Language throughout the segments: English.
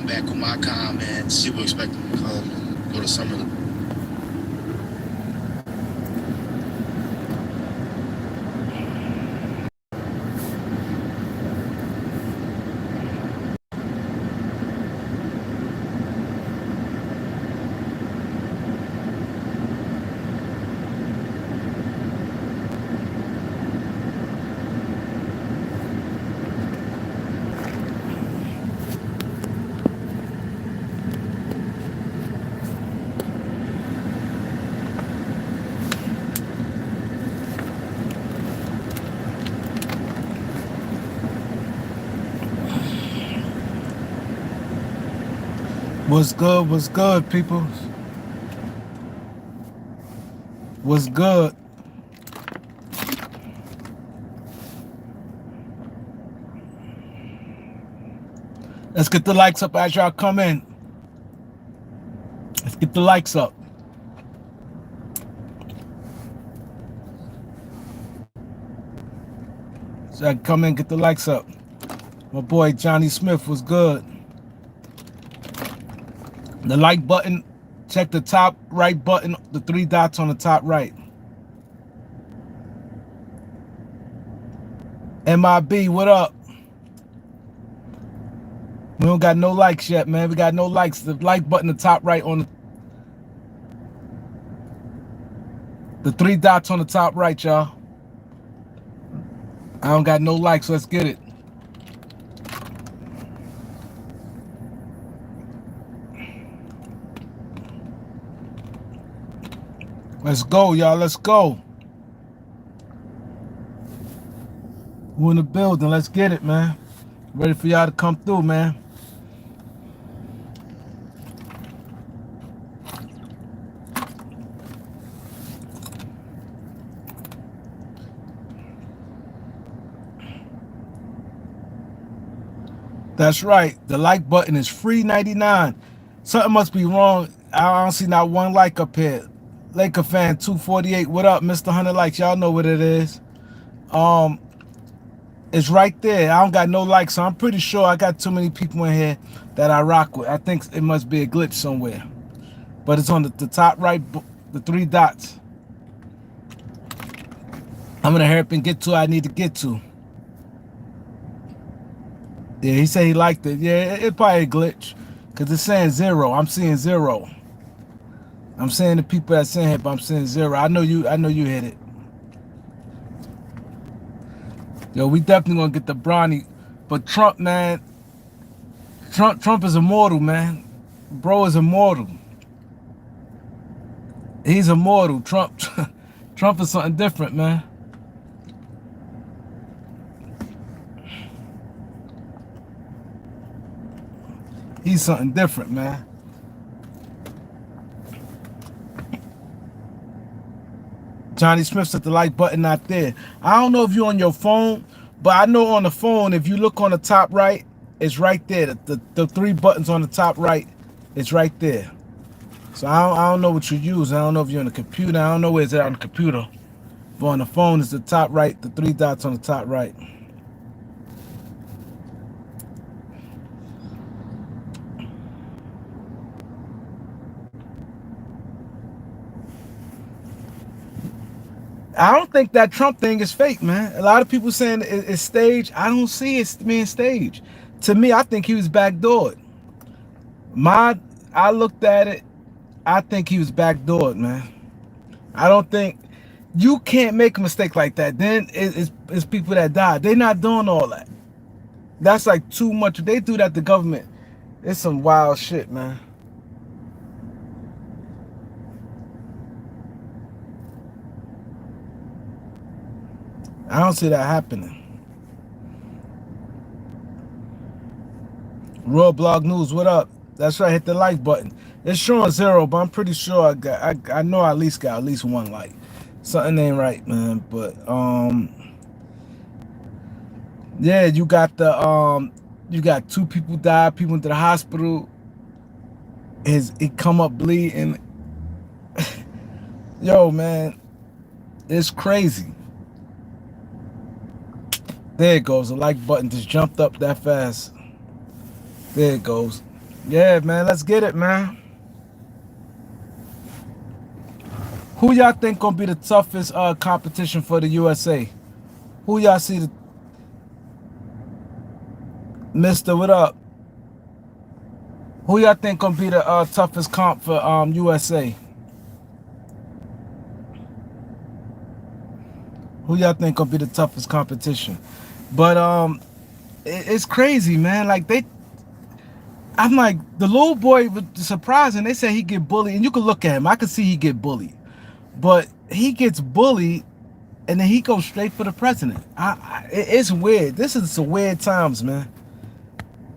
back with my comments. People expect them to come and go to summer. What's good, people? What's good? Let's get the likes up as y'all come in. Let's get the likes up. So I can come in, get the likes up. My boy Johnny Smith was good. The like button, check the top right button, the 3 dots on the top right. MIB, what up? We don't got no likes yet, man. We got no likes. The like button, the top right on the 3 dots on the top right, y'all. I don't got no likes. Let's get it. Let's go, y'all. Let's go. We're in the building. Let's get it, man. Ready for y'all to come through, man. That's right. The like button is free 99. Something must be wrong. I don't see not one like up here. Laker fan 248. What up, Mr. 100 likes? Y'all know what it is. It's right there. I don't got no likes, so I'm pretty sure I got too many people in here that I rock with. I think it must be a glitch somewhere. But it's on the top right, the 3 dots. I'm gonna hurry up and get to what I need to get to. Yeah, he said he liked it. Yeah, it's probably a glitch. Because it's saying 0. I'm seeing 0. I'm saying the people that's in here, but I'm seeing 0. I know you hit it. Yo, we definitely gonna get the Bronny. But Trump, man, Trump is immortal, man. Bro is immortal. He's immortal. Trump is something different, man. He's something different, man. Johnny Smith said the like button not there. I don't know if you're on your phone, but I know on the phone, if you look on the top right, it's right there. The 3 buttons on the top right, it's right there. So I don't know what you use. I don't know if you're on the computer. I don't know where it's at on the computer. But on the phone, it's the top right, the 3 dots on the top right. I don't think that Trump thing is fake, man. A lot of people saying it's staged. I don't see it being staged. To me, I think he was backdoored. I looked at it. I think he was backdoored, man. I don't think you can't make a mistake like that. Then it's people that die. They're not doing all that. That's like too much. If they do that to government, it's some wild shit, man. I don't see that happening. Raw Blog News, what up? That's right, hit the like button. It's showing 0, but I'm pretty sure I know I at least got 1 like. Something ain't right, man. But yeah, you got 2 people died, people went to the hospital. He come up bleeding. Yo, man, it's crazy. There it goes. The like button just jumped up that fast. There it goes. Yeah, man. Let's get it, man. Who y'all think gonna be the toughest competition for the USA? Who y'all see the Mister? What up? Who y'all think gonna be the toughest comp for USA? Who y'all think gonna be the toughest competition? But it's crazy, man. Like I'm like the little boy was surprising. They say he get bullied, and you can look at him. I can see he get bullied, but he gets bullied, and then he goes straight for the president. It's weird. This is some weird times, man.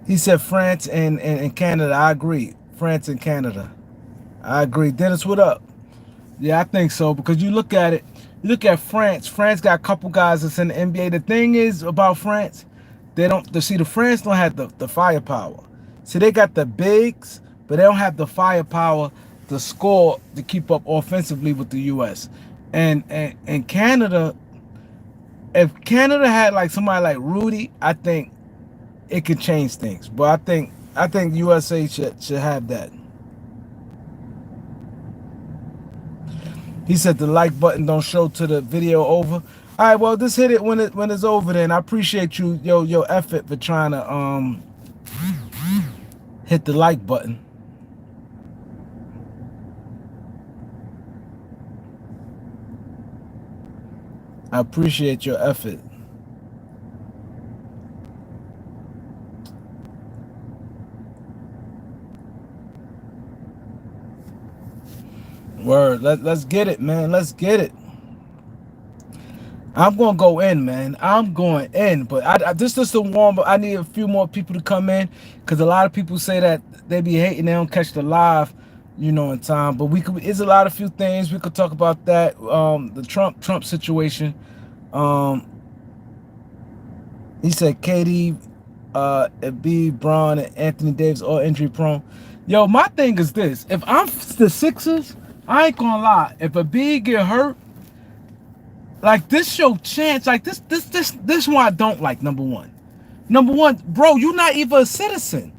He said France and Canada. I agree. France and Canada. I agree. Dennis, what up? Yeah, I think so because you look at it. You look at France. France got a couple guys that's in the NBA. The thing is about France, they don't. See, the France don't have the firepower. See, they got the bigs, but they don't have the firepower to score to keep up offensively with the U.S. And Canada, if Canada had like somebody like Rudy, I think it could change things. But I think USA should have that. He said the like button don't show to the video over. All right, well, just hit it when it's over. Then I appreciate you your effort for trying to hit the like button. I appreciate your effort. Word. Let's get it, man. Let's get it. I'm gonna go in, man. I'm going in, but this is the warm. But I need a few more people to come in because a lot of people say that they be hating they don't catch the live, in time. But it's a lot of few things we could talk about that. The Trump situation. He said KD, Embiid, Bron, and Anthony Davis all injury prone. Yo, my thing is this: if I'm the Sixers, I ain't gonna lie. If Embiid get hurt. Like this show chance, like this one I don't like, number one. Number one, bro, you not even a citizen.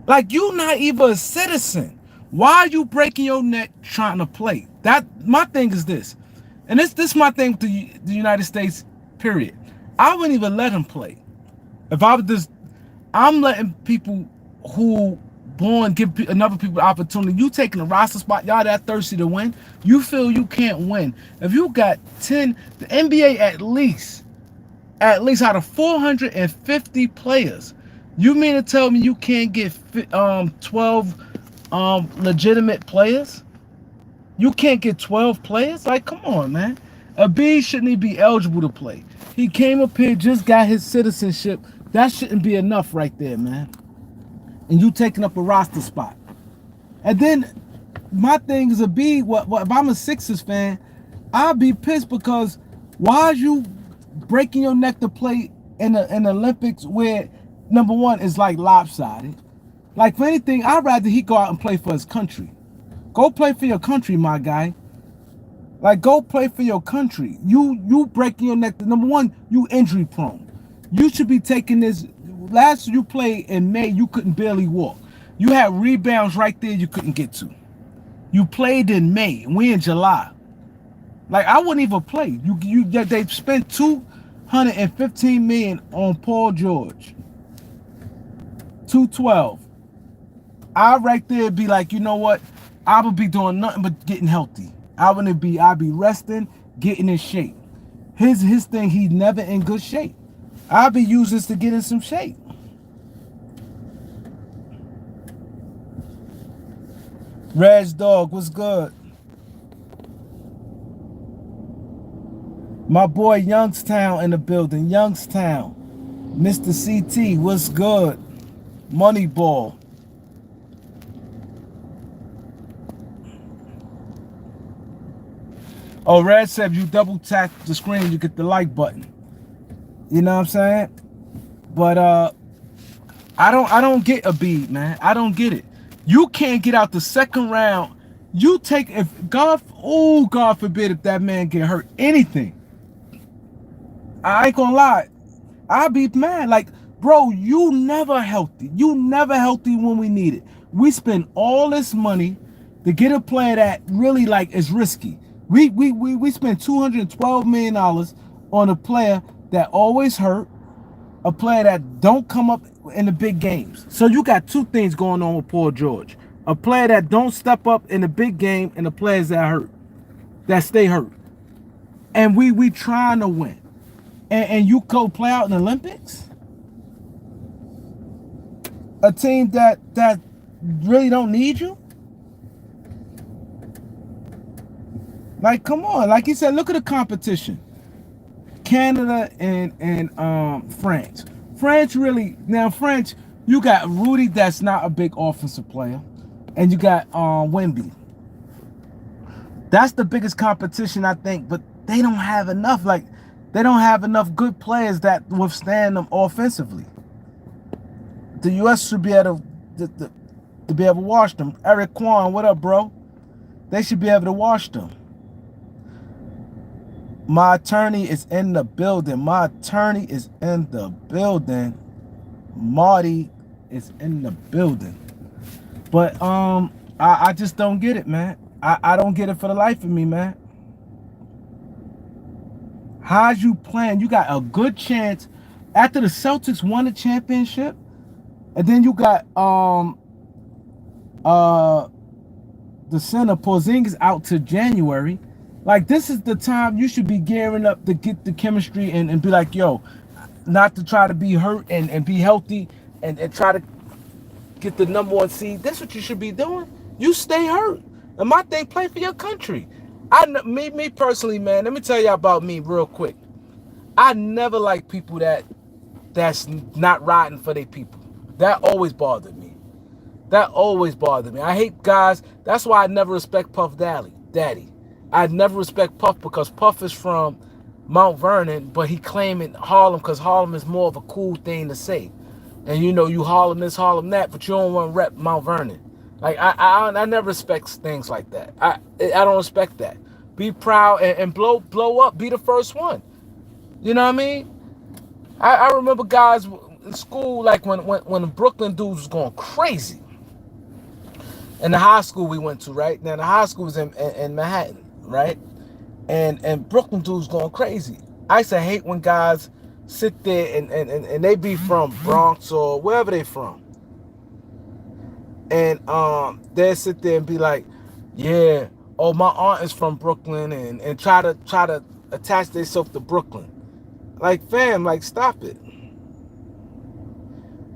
Like you not even a citizen. Why are you breaking your neck trying to play? That my thing is this. And this my thing with the United States, period. I wouldn't even let him play. If I was just I'm letting people who born give another people the opportunity. You taking a roster spot, y'all that thirsty to win. You feel you can't win. If you got 10, the NBA at least out of 450 players, you mean to tell me you can't get 12 legitimate players? You can't get 12 players? Like, come on, man. Embiid shouldn't even be eligible to play. He came up here, just got his citizenship. That shouldn't be enough right there, man. And you taking up a roster spot. And then my thing is what if I'm a Sixers fan, I'll be pissed because why are you breaking your neck to play in the Olympics where number one is like lopsided? Like for anything, I'd rather he go out and play for his country. Go play for your country, my guy. Like go play for your country. You breaking your neck. Number one, you injury prone. You should be taking this. Last you played in May, you couldn't barely walk. You had rebounds right there you couldn't get to. You played in May. We in July. Like I wouldn't even play. They spent $215 million on Paul George. 212. I right there be like, you know what? I would be doing nothing but getting healthy. I'd be resting, getting in shape. His thing, he's never in good shape. I'll be using this to get in some shape. Reg Dog, what's good? My boy Youngstown in the building. Youngstown. Mr. CT, what's good? Moneyball. Oh, Reg said if you double tap the screen, you get the like button. You know what I'm saying? But I don't get Embiid, man. I don't get it. You can't get out the second round. You take if God forbid if that man get hurt anything. I ain't gonna lie. I'll be mad. Like, Bro, you never healthy. You never healthy when we need it. We spend all this money to get a player that really like is risky. We spent $212 million on a player that always hurt, a player that don't come up in the big games. So you got two things going on with Paul George. A player that don't step up in the big game and the players that hurt, that stay hurt. And we trying to win. And you go play out in the Olympics? A team that really don't need you? Like, come on. Like he said, look at the competition. Canada and France. France really, now France, you got Rudy that's not a big offensive player. And you got Wemby. That's the biggest competition, I think, but they don't have enough. Like, they don't have enough good players that withstand them offensively. The U.S. should be able to be able to watch them. Eric Kwan, what up, bro? They should be able to watch them. My attorney is in the building. My attorney is in the building. Marty is in the building. But I just don't get it, man. I don't get it for the life of me, man. How's you playing? You got a good chance after the Celtics won the championship, and then you got the center Porzingis out to January. Like, this is the time you should be gearing up to get the chemistry and be like, yo, not to try to be hurt and be healthy and try to get the #1 seed. That's what you should be doing. You stay hurt. And my thing, play for your country. Me personally, man, let me tell you about me real quick. I never like people that's not riding for their people. That always bothered me. That always bothered me. I hate guys. That's why I never respect Puff Daddy. I never respect Puff because Puff is from Mount Vernon, but he claiming Harlem because Harlem is more of a cool thing to say. And you know, you Harlem this, Harlem that, but you don't want to rep Mount Vernon. Like, I never respect things like that. I don't respect that. Be proud and blow up. Be the first one. You know what I mean? I remember guys in school, like when the Brooklyn dudes was going crazy. In the high school we went to, right? Now the high school was in Manhattan, right? And Brooklyn dudes going crazy. I used to hate when guys sit there and they be from Bronx or wherever they from. And they sit there and be like, yeah, oh, my aunt is from Brooklyn and try to attach themselves to Brooklyn. Like, fam, like, stop it.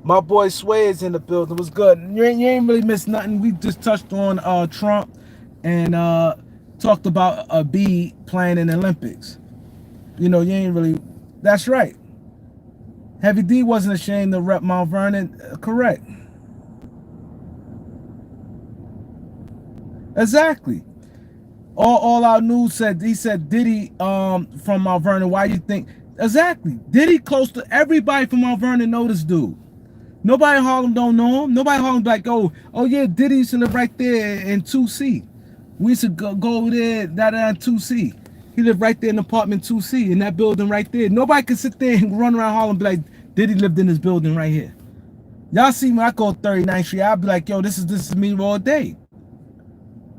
My boy Sway is in the building. It was good. You ain't really missed nothing. We just touched on Trump and talked about Embiid playing in the Olympics. You know, you ain't really. That's right. Heavy D wasn't ashamed to rep Mount Vernon. Correct. Exactly. All our news said, he said Diddy from Mount Vernon. Why you think? Exactly. Diddy close to everybody from Mount Vernon know this dude. Nobody in Harlem don't know him. Nobody in Harlem be like, oh yeah, Diddy used to live right there in 2C. We used to go over there, that in 2C. He lived right there in apartment 2C, in that building right there. Nobody can sit there and run around Harlem and be like, Diddy lived in this building right here. Y'all see me, I go 39th Street, I'll be like, yo, this is me all day.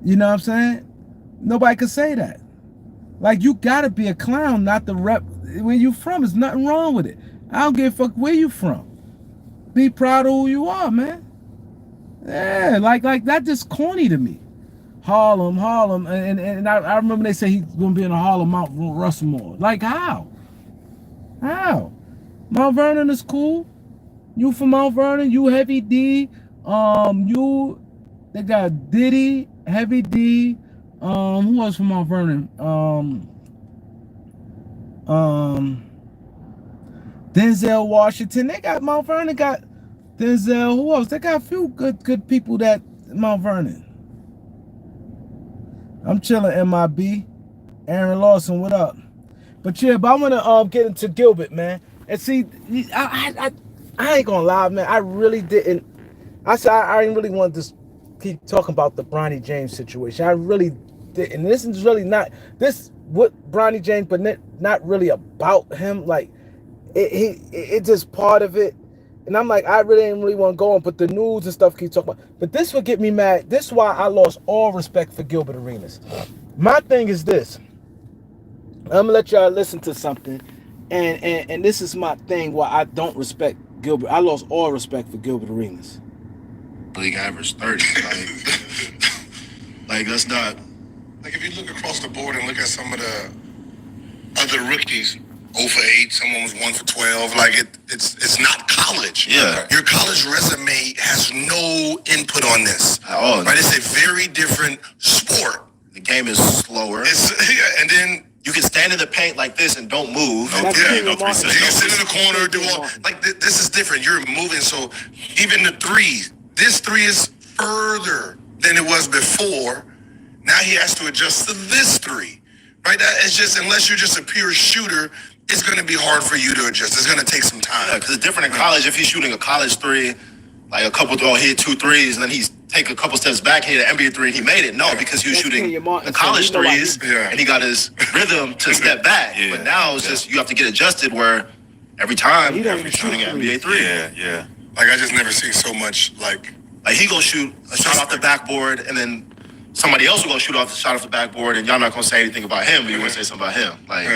You know what I'm saying? Nobody can say that. Like, you gotta be a clown not to rep where you from. There's nothing wrong with it. I don't give a fuck where you from. Be proud of who you are, man. Yeah, like that just corny to me. Harlem, and I remember they say he's gonna be in a Harlem Mount Rushmore. Like, how? How? Mount Vernon is cool. You from Mount Vernon? You Heavy D? They got Diddy, Heavy D. Who else from Mount Vernon? Denzel Washington. They got Mount Vernon. Got Denzel. Who else? They got a few good people that Mount Vernon. I'm chilling, MIB. Aaron Lawson, what up? But yeah, but I want to get into Gilbert, man. And see, I ain't gonna lie, man. I really didn't. I didn't really want to keep talking about the Bronny James situation. I really didn't. And this is really not this what Bronny James, but not really about him. Like it just part of it. And I'm like, I really ain't really want to go on, but the news and stuff keep talking about. But this would get me mad. This is why I lost all respect for Gilbert Arenas. My thing is this. I'm gonna let y'all listen to something, and this is my thing why I don't respect Gilbert. I lost all respect for Gilbert Arenas. League average 30. Like that's not. Like if you look across the board and look at some of the other rookies, 0 for 8, someone was 1 for 12. Like it's not college. Yeah. Your college resume has no input on this. At all. Right? It's a very different sport. The game is slower. And then you can stand in the paint like this and don't move. no 3 seconds. You can sit in the corner, do all like this is different. You're moving, so even the threes. This three is further than it was before. Now he has to adjust to this three. Right? That is just, unless you're just a pure shooter, it's going to be hard for you to adjust. It's going to take some time. Yeah, because it's different in college. If he's shooting a college three, like a couple, he hit 2 threes, and then he's take a couple steps back, hit an NBA three, and he made it. No, because he was shooting the college threes, and he got his rhythm to step back. Yeah. But now it's just, you have to get adjusted where every time you're shooting an NBA three. Yeah. Like I just never seen so much like he gonna shoot a shot off the backboard, and then somebody else will go shoot off the shot off the backboard, and y'all not gonna say anything about him, but you're gonna say something about him. Like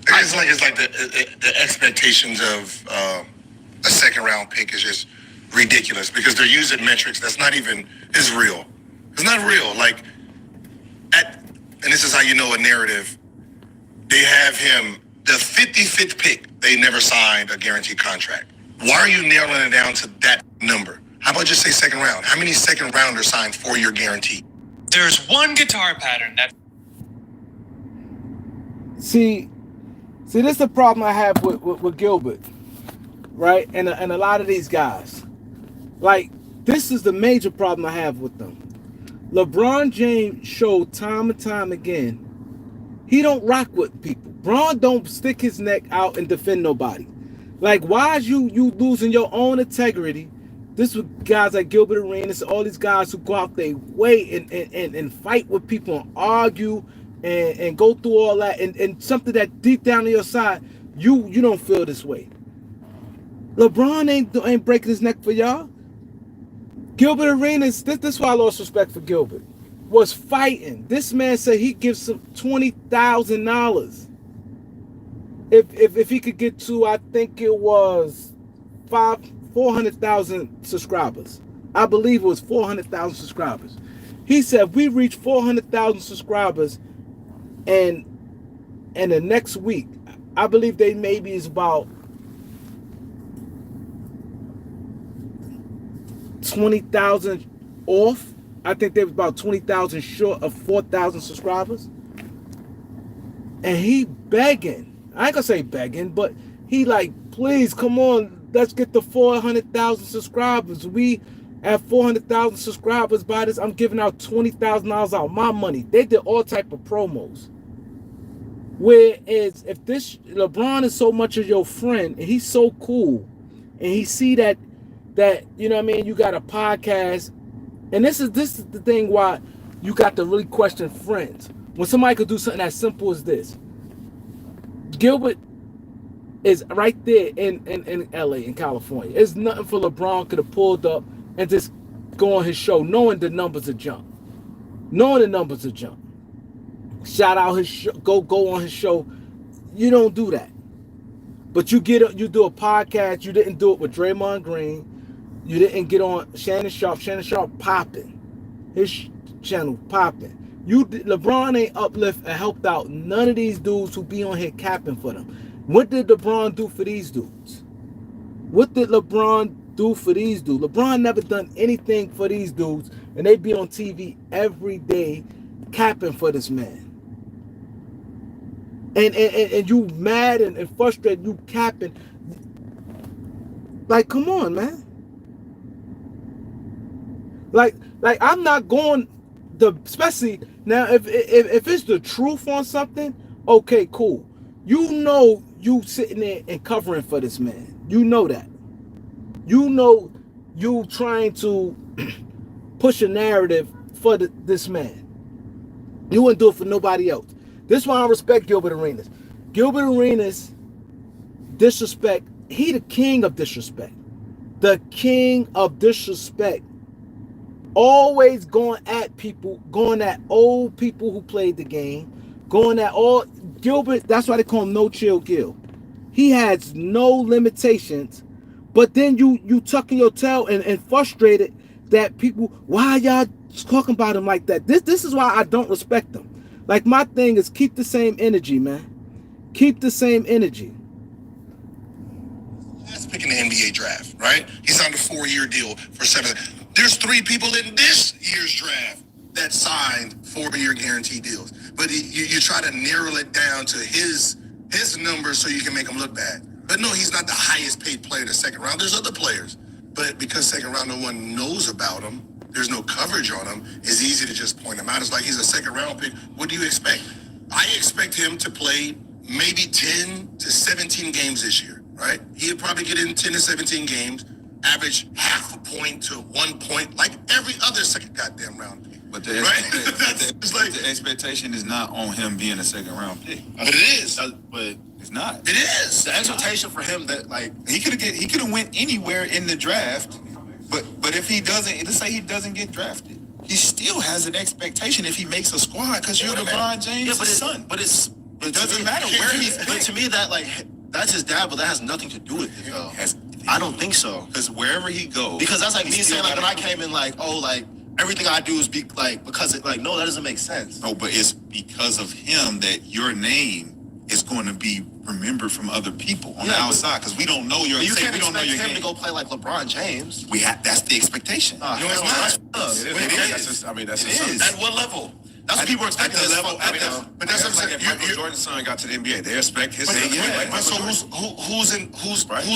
it's like the expectations of a second round pick is just ridiculous because they're using metrics that's not even is real. It's not real. Like and this is how you know a narrative. They have him the 55th pick. They never signed a guaranteed contract. Why are you narrowing it down to that number? How about just say second round? How many second rounders signed 4-year guarantee? There's one guitar pattern that. See, this is the problem I have with Gilbert, right? And a lot of these guys. Like, this is the major problem I have with them. LeBron James showed time and time again, he don't rock with people. Bron don't stick his neck out and defend nobody. Like, why is you losing your own integrity? This with guys like Gilbert Arenas, all these guys who go out their way and fight with people and argue and go through all that and something that deep down on your side, you don't feel this way. LeBron ain't breaking his neck for y'all. Gilbert Arenas, this is why I lost respect for Gilbert, was fighting. This man said he gives him $20,000 if he could get to, I think it was 400,000 subscribers. I believe it was 400,000 subscribers. He said we reach 400,000 subscribers, and the next week, I believe they maybe is about 20,000 off. I think they was about 20,000 short of 4,000 subscribers. And he begging. I ain't gonna say begging, but he like, please, come on, let's get to 400,000 subscribers. We at 400,000 subscribers by this, I'm giving out $20,000 out my money. They did all type of promos. Whereas if this LeBron is so much of your friend and he's so cool, and he see that you know what I mean, you got a podcast, and this is the thing why you got to really question friends. When somebody could do something as simple as this. Gilbert is right there in LA, in California. It's nothing for LeBron could have pulled up and just go on his show, knowing the numbers are junk. Shout out his show, go on his show. You don't do that. But you do a podcast. You didn't do it with Draymond Green. You didn't get on Shannon Sharp. Shannon Sharp popping. His channel popping. LeBron ain't uplift and helped out none of these dudes who be on here capping for them. What did LeBron do for these dudes? LeBron never done anything for these dudes, and they be on TV every day capping for this man. And you mad and frustrated, you capping. Like, come on, man. Like I'm not going especially now if it's the truth on something, okay, cool. You know you sitting there and covering for this man. You know that. You know you trying to push a narrative for this man. You wouldn't do it for nobody else. This is why I respect Gilbert Arenas. Gilbert Arenas, disrespect, he the king of disrespect. the king of disrespect. Always going at people, going at old people who played the game, going at all. Gilbert, that's why they call him No Chill Gil. He has no limitations, but then you tucking your tail and frustrated that people, why y'all talking about him like that? This is why I don't respect him. Like, my thing is keep the same energy, man. Keep the same energy. Last pick in the NBA draft, right? He signed a 4-year deal for 7. There's 3 people in this year's draft that signed 4-year guarantee deals. But you try to narrow it down to his numbers so you can make him look bad. But no, he's not the highest paid player in the second round. There's other players. But because second round, no one knows about him, there's no coverage on him, it's easy to just point him out. It's like he's a second round pick. What do you expect? I expect him to play maybe 10 to 17 games this year, right? He'll probably get in 10 to 17 games, average half a point to 1 point, like every other second goddamn round pick. But the, the expectation is not on him being a second round pick. But it is. But it's not. It is. The expectation for him that, like, he could have went anywhere in the draft. But if he doesn't, let's say he doesn't get drafted, he still has an expectation if he makes a squad because you're LeBron James' son. But it doesn't matter where he's picked. But to me, that, like, that's his dad, but that has nothing to do with it, though. I don't think so. Because wherever he goes, because that's like me saying, like, when I came in, like, oh, like, everything I do is because it, like, no, that doesn't make sense. No, but it's because of him that your name is going to be remembered from other people on the outside, because we don't know your. You can't expect him game to go play like LeBron James. That's the expectation. No, it's not. It is. I mean, that's At what level? That's what people expect. At the level. But that's what I'm saying. Michael Jordan's son got to the NBA. They expect his name. So who's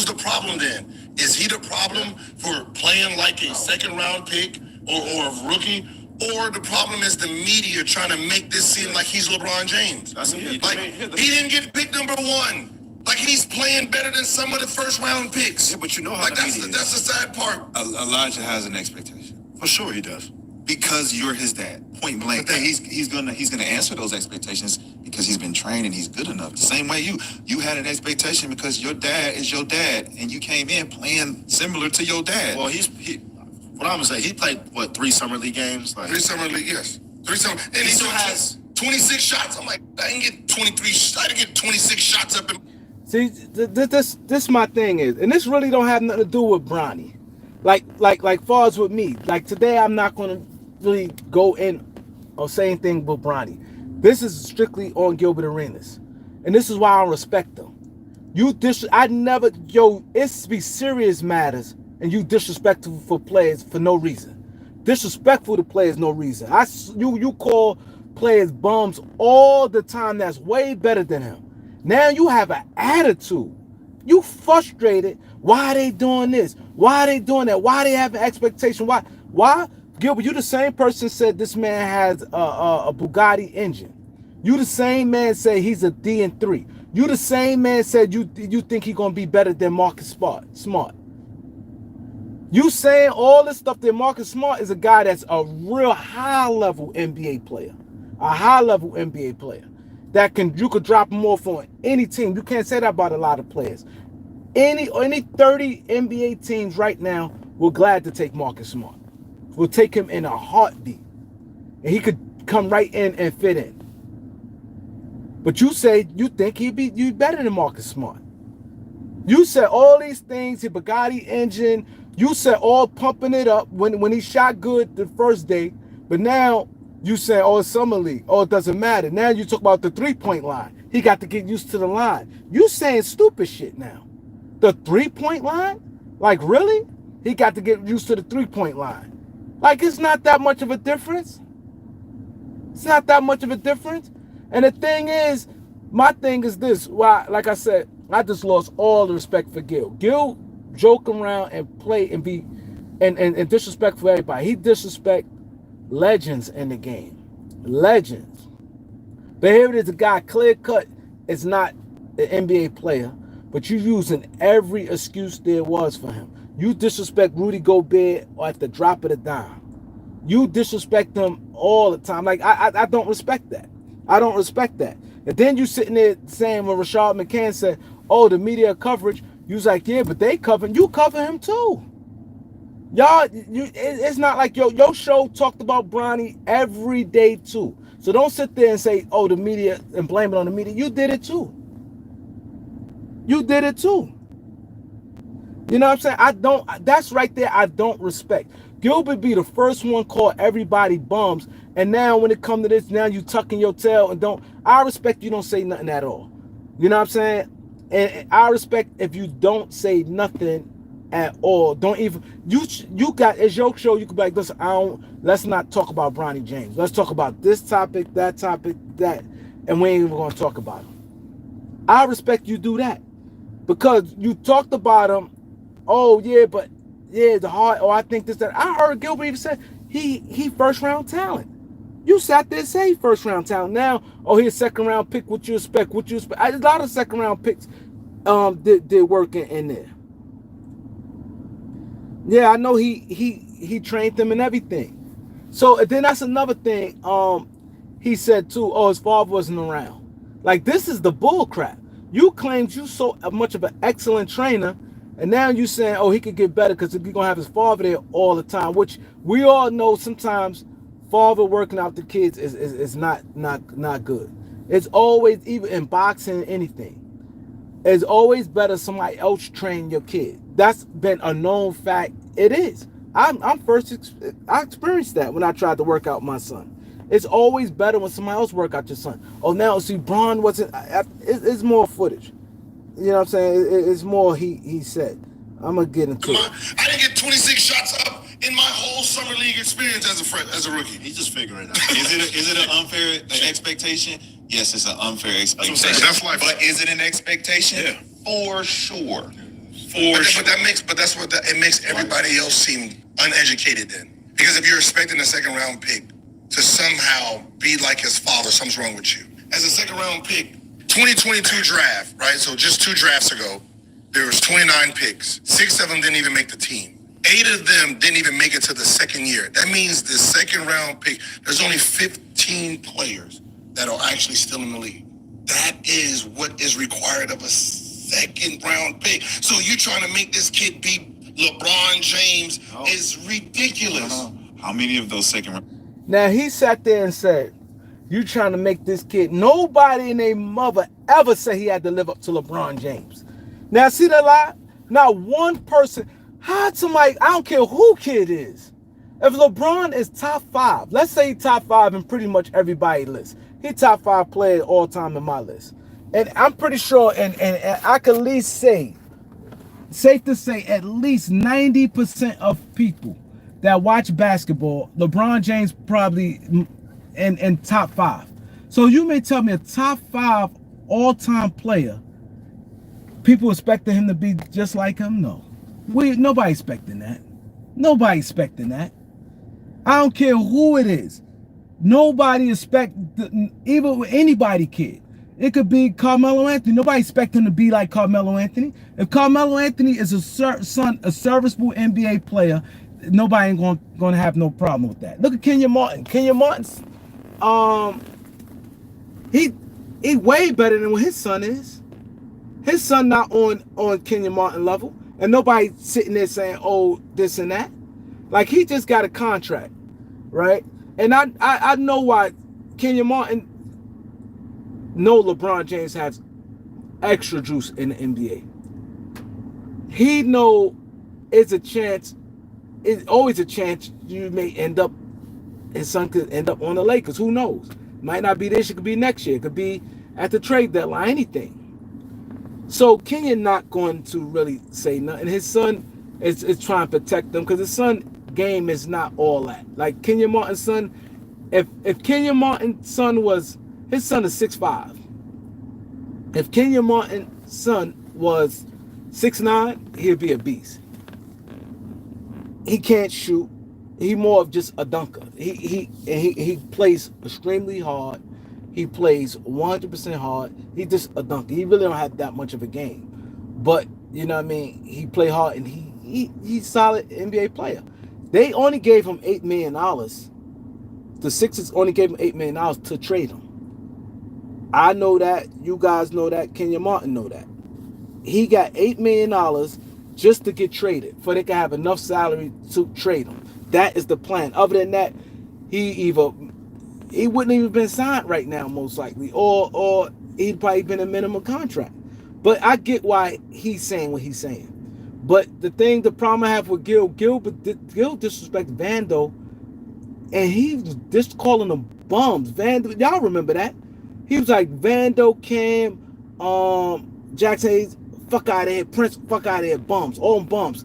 the problem then? Is he the problem for playing like a second round pick or a rookie? Or the problem is the media trying to make this seem like he's LeBron James. Like, he didn't get pick number 1. Like, he's playing better than some of the first round picks. Yeah, but you know how like that's the sad part. Elijah has an expectation. For sure he does. Because you're his dad. Point blank. He's gonna answer those expectations because he's been trained and he's good enough. The same way you had an expectation because your dad is your dad and you came in playing similar to your dad. Well, what I'm gonna say, he played 3 summer league games? Like, 3 summer league, yes. 3 summer, and he still has 26 shots. I'm like, I didn't get 23. I didn't get 26 shots up. See, this my thing is, and this really don't have nothing to do with Bronny. Like far as with me, like today, I'm not gonna really go in or say anything with Bronny. This is strictly on Gilbert Arenas, and this is why I respect them. It's be serious matters. And you disrespectful for players for no reason. Disrespectful to players no reason. You call players bums all the time. That's way better than him. Now you have an attitude. You frustrated. Why are they doing this? Why are they doing that? Why are they having expectation? Why? Gilbert, you the same person said this man has a Bugatti engine. You the same man said he's a D3. You the same man said you think he's gonna be better than Marcus Smart. You saying all this stuff that Marcus Smart is a guy that's a real high-level NBA player. A high-level NBA player. You could drop him off on any team. You can't say that about a lot of players. Any 30 NBA teams right now will glad to take Marcus Smart. Will take him in a heartbeat. And he could come right in and fit in. But you say you think he'd be better than Marcus Smart. You said all these things, his Bugatti engine. You said all pumping it up when he shot good the first day, but now you say, oh, it's summer league. Oh, it doesn't matter. Now you talk about the 3-point line. He got to get used to the line. You saying stupid shit now. The 3-point line? Like, really? He got to get used to the 3-point line. Like, it's not that much of a difference. It's not that much of a difference. And the thing is, my thing is this. Why, like I said, I just lost all the respect for Gil. Gil joke around and play and be and disrespect for everybody. He disrespect legends in the game. Legends. But here it is, a guy clear cut is not an NBA player, but you using every excuse there was for him. You disrespect Rudy Gobert at the drop of the dime. You disrespect them all the time. Like, I don't respect that. I don't respect that. And then you sitting there saying when Rashad McCann said, oh, the media coverage, you was like, yeah, but they cover, you cover him too. Y'all, it's not like your show talked about Bronny every day too. So don't sit there and say, oh, the media, and blame it on the media. You did it too. You did it too. You know what I'm saying? That's right there, I don't respect. Gilbert be the first one call everybody bums, and now when it come to this, now you tucking your tail and don't. I respect you don't say nothing at all. You know what I'm saying? And I respect if you don't say nothing at all. Don't even, you got, it's your show, you could be like, listen, let's not talk about Bronny James. Let's talk about this topic, that, and we ain't even gonna talk about him. I respect you do that. Because you talked about him, oh yeah, but yeah, the heart, I think this, that. I heard Gilbert even say he first round talent. You sat there and say first round talent. Now, he's second round pick, what you expect? A lot of second round picks did work in there. Yeah, I know he trained them and everything. So then that's another thing. He said too, his father wasn't around. Like, this is the bull crap. You claimed you so much of an excellent trainer, and now you saying, he could get better because he's gonna have his father there all the time, which we all know sometimes father working out the kids is not good. It's always, even in boxing, anything, it's always better somebody else train your kid. That's been a known fact. It is. I experienced that when I tried to work out my son. It's always better when somebody else work out your son. Now see, Bron wasn't. It's more footage. You know what I'm saying? It's more he said. I'm gonna get into it. I didn't get 26 shots up in my whole summer league experience as a rookie. He's just figuring it out. Is it an unfair expectation? Yes, it's an unfair expectation. That's life. But is it an expectation? Yeah. For sure. But it makes everybody else seem uneducated then. Because if you're expecting a second round pick to somehow be like his father, something's wrong with you. As a second round pick, 2022 draft, right? So just 2 drafts ago, there was 29 picks. 6 of them didn't even make the team. 8 of them didn't even make it to the second year. That means the second round pick, there's only 15 players that are actually still in the league. That is what is required of a second round pick. So you trying to make this kid be LeBron James is ridiculous. How many of those second round? Now he sat there and said, you trying to make this kid, nobody and their mother ever said he had to live up to LeBron James. Now see that lie? Not one person, somebody, I don't care who kid is. If LeBron is top 5, let's say he top 5 in pretty much everybody's list. He top 5 player all time in my list. And I'm pretty sure, and I can at least say, safe to say, at least 90% of people that watch basketball, LeBron James probably in top 5. So you may tell me a top 5 all-time player, people expecting him to be just like him? No. Nobody expecting that. Nobody expecting that. I don't care who it is. Nobody expect, even with anybody kid. It could be Carmelo Anthony. Nobody expect him to be like Carmelo Anthony. If Carmelo Anthony is a serviceable NBA player, nobody ain't going to have no problem with that. Look at Kenyon Martin. Kenyon Martin's, he way better than what his son is. His son not on Kenyon Martin level, and nobody sitting there saying, this and that. Like, he just got a contract, right? And I know why Kenyon Martin know LeBron James has extra juice in the NBA. He know it's always a chance you may end up, his son could end up on the Lakers. Who knows? Might not be this year, could be next year. It could be at the trade deadline, anything. So Kenyon not going to really say nothing. His son is trying to protect him because his son game is not all that. Like Kenyon Martin's son, if Kenyon Martin's son was, his son is 6'5". If Kenyon Martin's son was 6'9", he'd be a beast. He can't shoot. He more of just a dunker. He plays extremely hard. He plays 100% hard. He just a dunker. He really don't have that much of a game. But, you know what I mean? He play hard and he's solid NBA player. They only gave him $8 million. The Sixers only gave him $8 million to trade him. I know that. You guys know that. Kenyon Martin know that. He got $8 million just to get traded, for they can have enough salary to trade him. That is the plan. Other than that, he wouldn't even been signed right now, most likely, or he'd probably been a minimum contract. But I get why he's saying what he's saying. But the problem I have with Gil disrespect Vando, and he was just calling them bums. Vando, y'all remember that? He was like, Vando, Cam, Jackson Hayes, fuck out of here, Prince, fuck out of here, bums, all bums.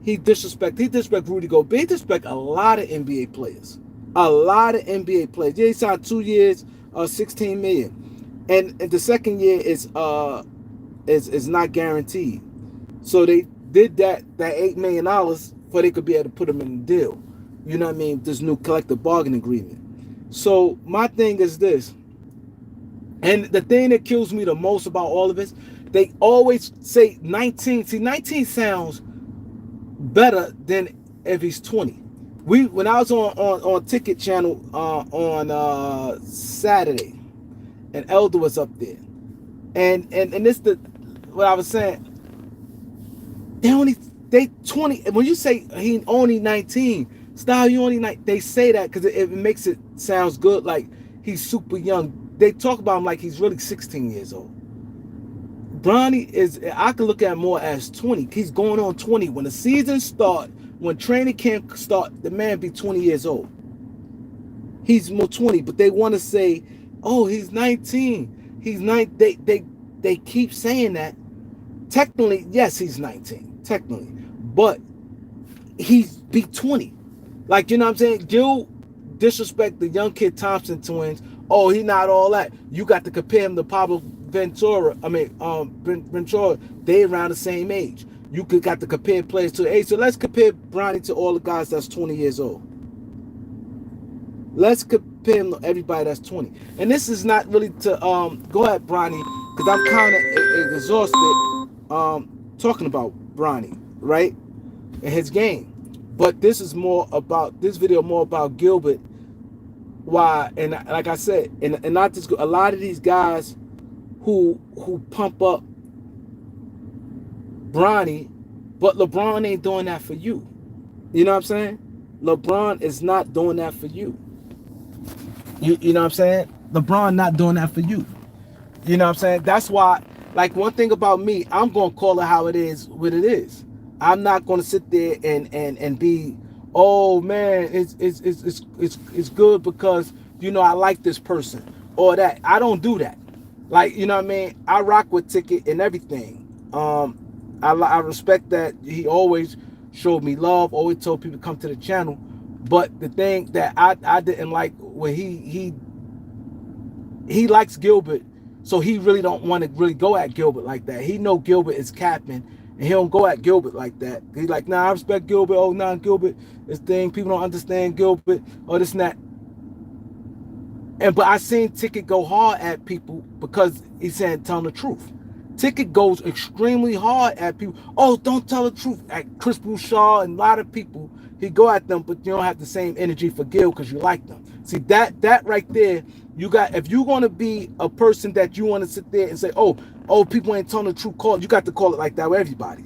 He disrespect Rudy Gobert. He disrespect a lot of NBA players. A lot of NBA players. Yeah, he signed 2 years, $16 million. And the second year is not guaranteed. So they did that $8 million for they could be able to put him in the deal. You know what I mean? This new collective bargaining agreement. So my thing is this. And the thing that kills me the most about all of this, they always say 19. See, 19 sounds better than if he's 20. When I was on Ticket Channel on Saturday, and Elder was up there, and this what I was saying. They 20. When you say he only 19, style you only 19. They say that because it makes it sounds good, like he's super young. They talk about him like he's really 16 years old. Bronny is, I could look at him more as 20. He's going on 20. When the season start, when training camp start, the man be 20 years old. He's more 20, but they want to say, oh, he's 19. He's 9. They keep saying that. Technically, yes, he's 19. Technically. But he's be 20. Like, you know what I'm saying? Gil disrespect the young kid Thompson twins. Oh, he not all that. You got to compare him to Pablo Ventura. Ventura. They around the same age. You got to compare players to age. So let's compare Bronny to all the guys that's 20 years old. Let's compare him to everybody that's 20. And this is not really to go at Bronny, because I'm kind of exhausted talking about Bronny, right? And his game. But this is more about, this video more about Gilbert. Why, and like I said, and not just a lot of these guys who pump up Bronny, but LeBron ain't doing that for you. You know what I'm saying? LeBron is not doing that for you. You know what I'm saying? LeBron not doing that for you. You know what I'm saying? That's why, like, one thing about me, I'm gonna call it how it is, what it is. I'm not gonna sit there and be, oh man, it's good because, you know, I like this person or that. I don't do that. Like, you know what I mean? I rock with Ticket and everything. I respect that he always showed me love, always told people to come to the channel. But the thing that I didn't like when he likes Gilbert, so he really don't want to really go at Gilbert like that. He know Gilbert is capping, and he don't go at Gilbert like that. He's like, nah, I respect Gilbert. Oh, nah, Gilbert, this thing, people don't understand Gilbert, or this and that. But I seen Ticket go hard at people because he's saying telling the truth. Ticket goes extremely hard at people. Oh, don't tell the truth. At Chris Bouchard and a lot of people, he go at them, but you don't have the same energy for Gil because you like them. See, that right there, you got, if you're going to be a person that you want to sit there and say, oh, people ain't telling the truth, call it, you got to call it like that with everybody.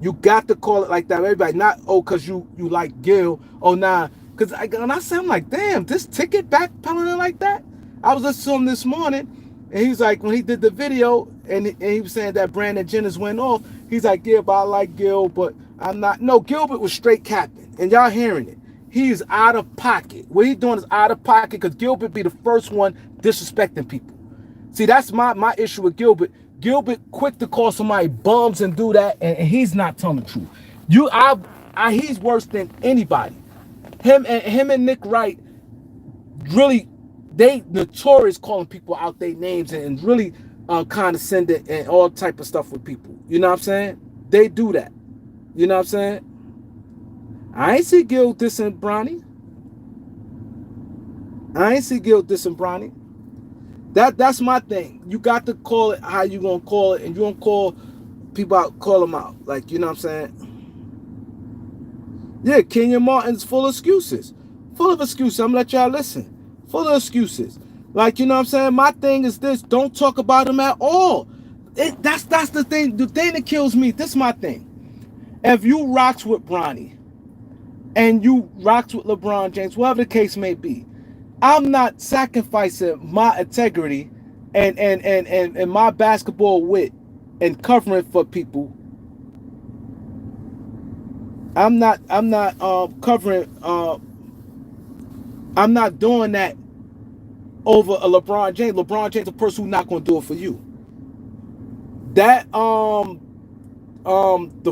You got to call it like that with everybody. Not, oh, because you like Gil. Oh, nah. Because when I said, I'm like, damn, this Ticket backpedaling it like that? I was listening to him this morning, and he's like, when he did the video, and he was saying that Brandon Jennings went off, he's like, yeah, but I like Gil, but I'm not. No, Gilbert was straight capping, and y'all hearing it. He's out of pocket. What he's doing is out of pocket because Gilbert be the first one disrespecting people. See, that's my issue with Gilbert. Gilbert quick to call somebody bums and do that, and he's not telling the truth. He's worse than anybody. Him and Nick Wright, really, they notorious calling people out their names and really condescending and all type of stuff with people. You know what I'm saying? They do that. You know what I'm saying? I ain't see Gil dissing Bronny. That's my thing. You got to call it how you gonna call it, and you don't call people out, call them out. Like, you know what I'm saying? Yeah, Kenya Martin's full of excuses. Full of excuses. I'm gonna let y'all listen. Full of excuses. Like, you know what I'm saying? My thing is this. Don't talk about him at all. That's the thing. The thing that kills me, this is my thing. If you rocks with Bronny and you rocks with LeBron James, whatever the case may be, I'm not sacrificing my integrity and my basketball wit and covering for people. I'm not covering. I'm not doing that over a LeBron James. LeBron James, a person who's not going to do it for you. That the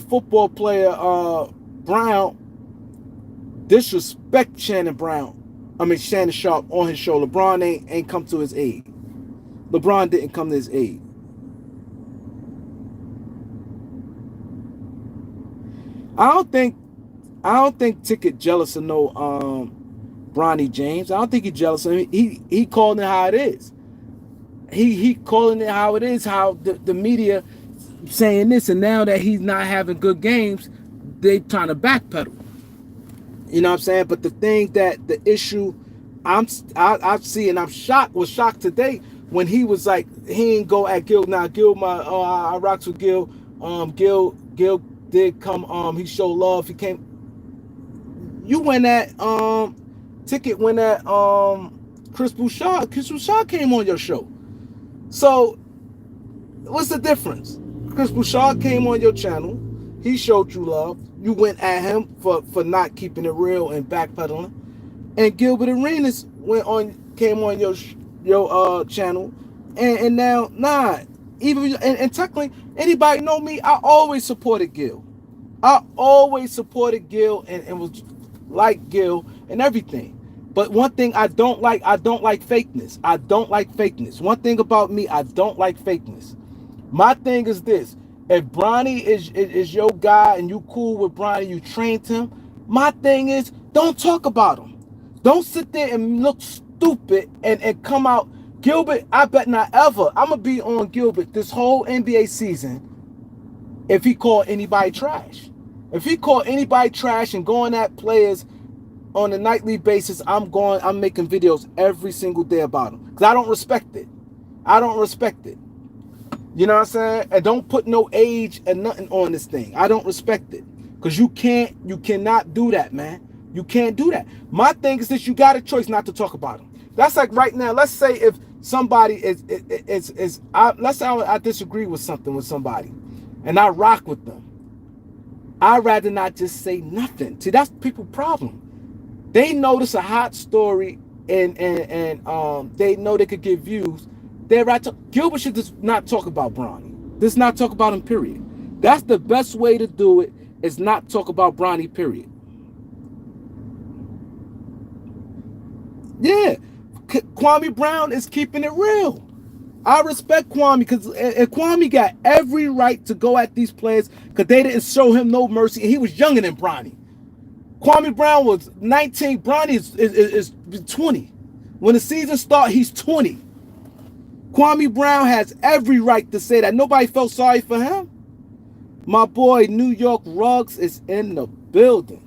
football player Brown disrespect Shannon Sharp on his show. LeBron ain't come to his aid. LeBron didn't come to his aid. I don't think Ticket jealous of no Bronny James. I don't think he's jealous of him. He calling it how it is. He calling it how it is, how the media saying this, and now that he's not having good games, they trying to backpedal. You know what I'm saying? But the thing that the issue I see, and was shocked today when he was like, he ain't go at Gil. Now Gil, I rocks with Gil. Gil did come, he showed love. He came. You went at Ticket went at Chris Bouchard. Chris Bouchard came on your show. So what's the difference? Chris Bouchard came on your channel. He showed you love. You went at him for not keeping it real and backpedaling. And Gilbert Arenas came on your channel, and now even and technically anybody know me, I always supported Gil. I always supported Gil and was like Gil and everything. But one thing I don't like fakeness. I don't like fakeness. One thing about me, I don't like fakeness. My thing is this: if Bronny is your guy and you cool with Bronny, you trained him. My thing is, don't talk about him. Don't sit there and look stupid and come out. Gilbert, I bet not ever. I'm gonna be on Gilbert this whole NBA season if he called anybody trash. If he called anybody trash and going at players on a nightly basis, I'm making videos every single day about him. Because I don't respect it. I don't respect it. You know what I'm saying? And don't put no age and nothing on this thing. I don't respect it. Because you cannot do that, man. You can't do that. My thing is that you got a choice not to talk about him. That's like right now, let's say if somebody let's say I disagree with somebody and I rock with them. I'd rather not just say nothing. See, that's people's problem. They notice a hot story and they know they could get views. They're right. Gilbert should just not talk about Bronny. Just not talk about him, period. That's the best way to do it, is not talk about Bronny, period. Yeah, Kwame Brown is keeping it real. I respect Kwame because Kwame got every right to go at these players because they didn't show him no mercy, and he was younger than Bronny. Kwame Brown was 19. Bronny is 20. When the season starts, he's 20. Kwame Brown has every right to say that. Nobody felt sorry for him. My boy New York Ruggs is in the building.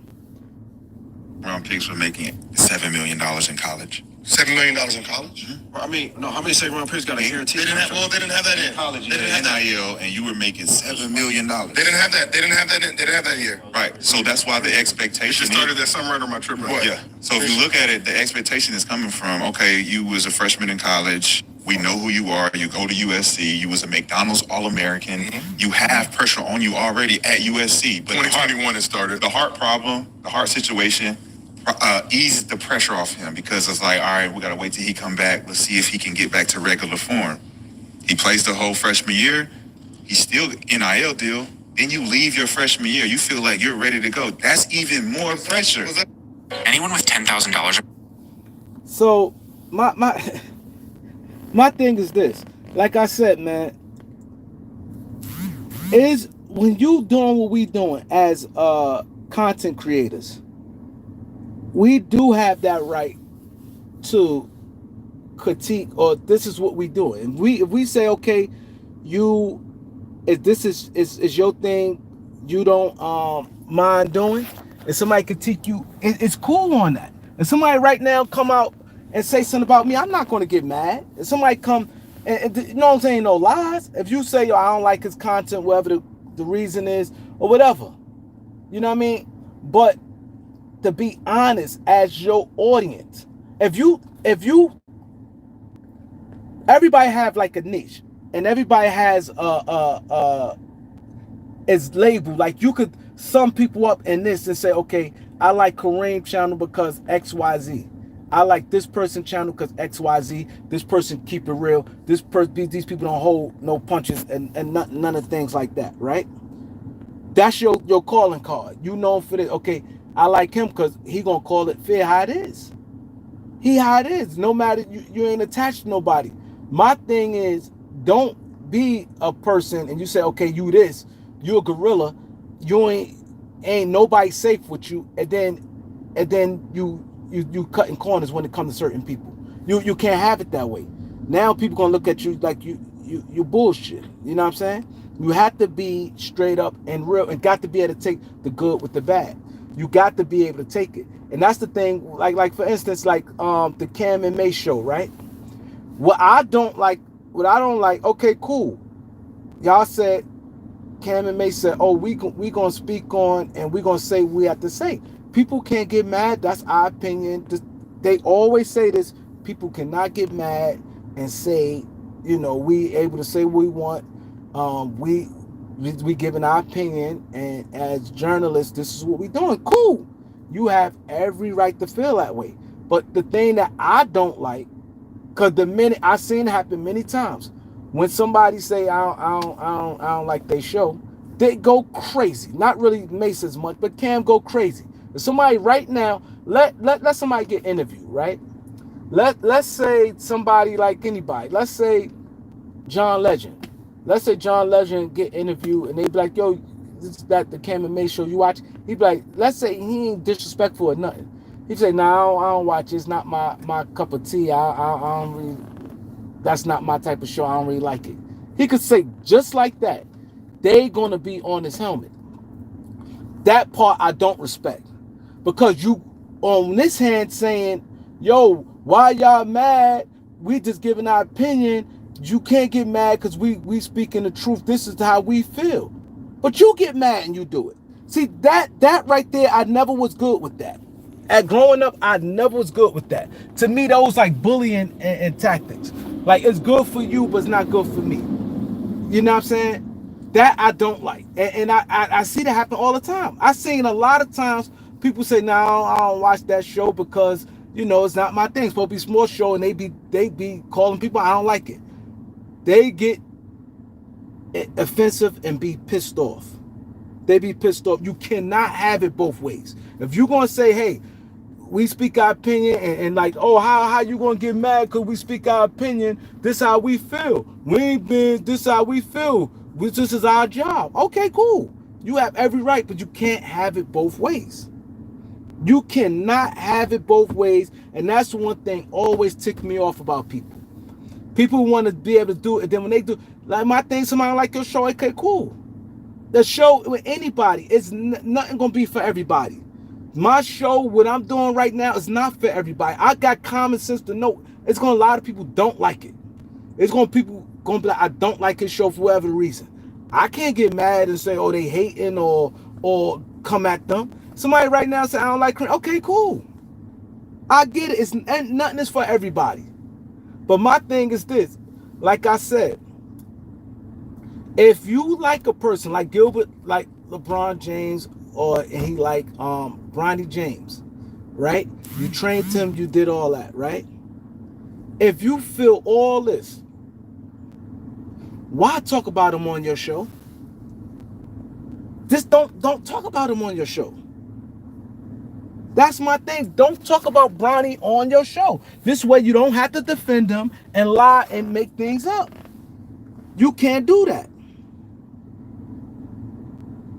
Brown pigs were making $7 million in college. $7 million in college? Mm-hmm. I mean, no, how many second-round picks got a guarantee? They didn't have that in college. They didn't have NIL, and you were making $7 million. They didn't have that. They didn't have that here. Right. So that's why the expectation. It started that summer under my trip. Yeah. So if you look at it, the expectation is coming from, okay, you was a freshman in college. We know who you are. You go to USC. You was a McDonald's All-American. Mm-hmm. You have pressure on you already at USC. But 2021 it started. The heart problem, the heart situation, eased the pressure off him because it's like, all right, we got to wait till he come back. Let's see if he can get back to regular form. He plays the whole freshman year. He's still NIL deal. Then you leave your freshman year. You feel like you're ready to go. That's even more pressure. Anyone with $10,000. So my thing is this. Like I said, man, is when you doing what we doing as content creators, we do have that right to critique, or this is what we do. And if we say, okay, if this is your thing, you don't mind doing, and somebody critique you, it's cool on that. If somebody right now come out and say something about me, I'm not going to get mad. If somebody come and you know what I'm saying, no lies. If you say, yo, I don't like his content, whatever the reason is or whatever, You know what I mean? But to be honest, as your audience, if you everybody have like a niche, and everybody has is labeled. Like you could sum people up in this and say, okay, I like Kareem channel because XYZ. I like this person channel because XYZ. This person keep it real. These people don't hold no punches and none of things like that, right? That's your calling card. You know for this. Okay, I like him because he gonna call it fair how it is. He how it is. No matter you ain't attached to nobody. My thing is, don't be a person and you say, okay, you this, you a gorilla, you ain't nobody safe with you, and then you cutting corners when it comes to certain people. You can't have it that way. Now people gonna look at you like you bullshit. You know what I'm saying? You have to be straight up and real, and got to be able to take the good with the bad. You got to be able to take it, and that's the thing. Like for instance, like the Cam and Maise show, right? What I don't like, okay, cool. Y'all said, Cam and Maise said, oh, we gonna speak on and we gonna say what we have to say. People can't get mad. That's our opinion. They always say this. People cannot get mad and say, you know, we able to say what we want. We giving our opinion, and as journalists, this is what we doing. Cool. You have every right to feel that way. But the thing that I don't like, because the minute I've seen it happen many times, when somebody say I don't like their show, they go crazy. Not really Mace as much, but Cam go crazy. If somebody right now, let somebody get interviewed, right? Let's say somebody like anybody. Let's say John Legend. Let's say John Legend get interviewed and they be like, yo, this is that the Cam and Maise show you watch. He be like, let's say he ain't disrespectful or nothing. He say, no, I don't watch it. It's not my cup of tea. I don't really, that's not my type of show. I don't really like it. He could say just like that. They gonna be on his helmet. That part I don't respect. Because you on this hand saying, yo, why y'all mad? We just giving our opinion. You can't get mad because we speaking the truth. This is how we feel. But you get mad and you do it. See, that right there, I never was good with that. At growing up, I never was good with that. To me, those like bullying and tactics. Like, it's good for you, but it's not good for me. You know what I'm saying? That I don't like. And I see that happen all the time. I've seen a lot of times people say, no, I don't watch that show because, you know, it's not my thing. It's supposed to be a small show, and they be calling people, I don't like it. They get offensive and be pissed off. They be pissed off. You cannot have it both ways. If you're going to say, hey, we speak our opinion, and like, oh, how you going to get mad because we speak our opinion? This how we feel. We ain't been, this how we feel. This is our job. Okay, cool. You have every right, but you can't have it both ways. You cannot have it both ways, and that's one thing always tick me off about people. People want to be able to do it, and then when they do, like my thing, somebody like your show, okay, cool. The show with anybody, it's nothing gonna be for everybody. My show, what I'm doing right now, is not for everybody. I got common sense to know it's gonna, a lot of people don't like it. It's gonna, people gonna be like, I don't like his show for whatever reason. I can't get mad and say, oh, they hating or come at them. Somebody right now say, I don't like Kareem. Okay, cool. I get it. And nothing is for everybody. But my thing is this, like I said, if you like a person like Gilbert, like LeBron James, and he like Bronny James, right? You trained him, you did all that, right? If you feel all this, why talk about him on your show? Just don't talk about him on your show. That's my thing. Don't talk about Bronny on your show. This way you don't have to defend him and lie and make things up. You can't do that.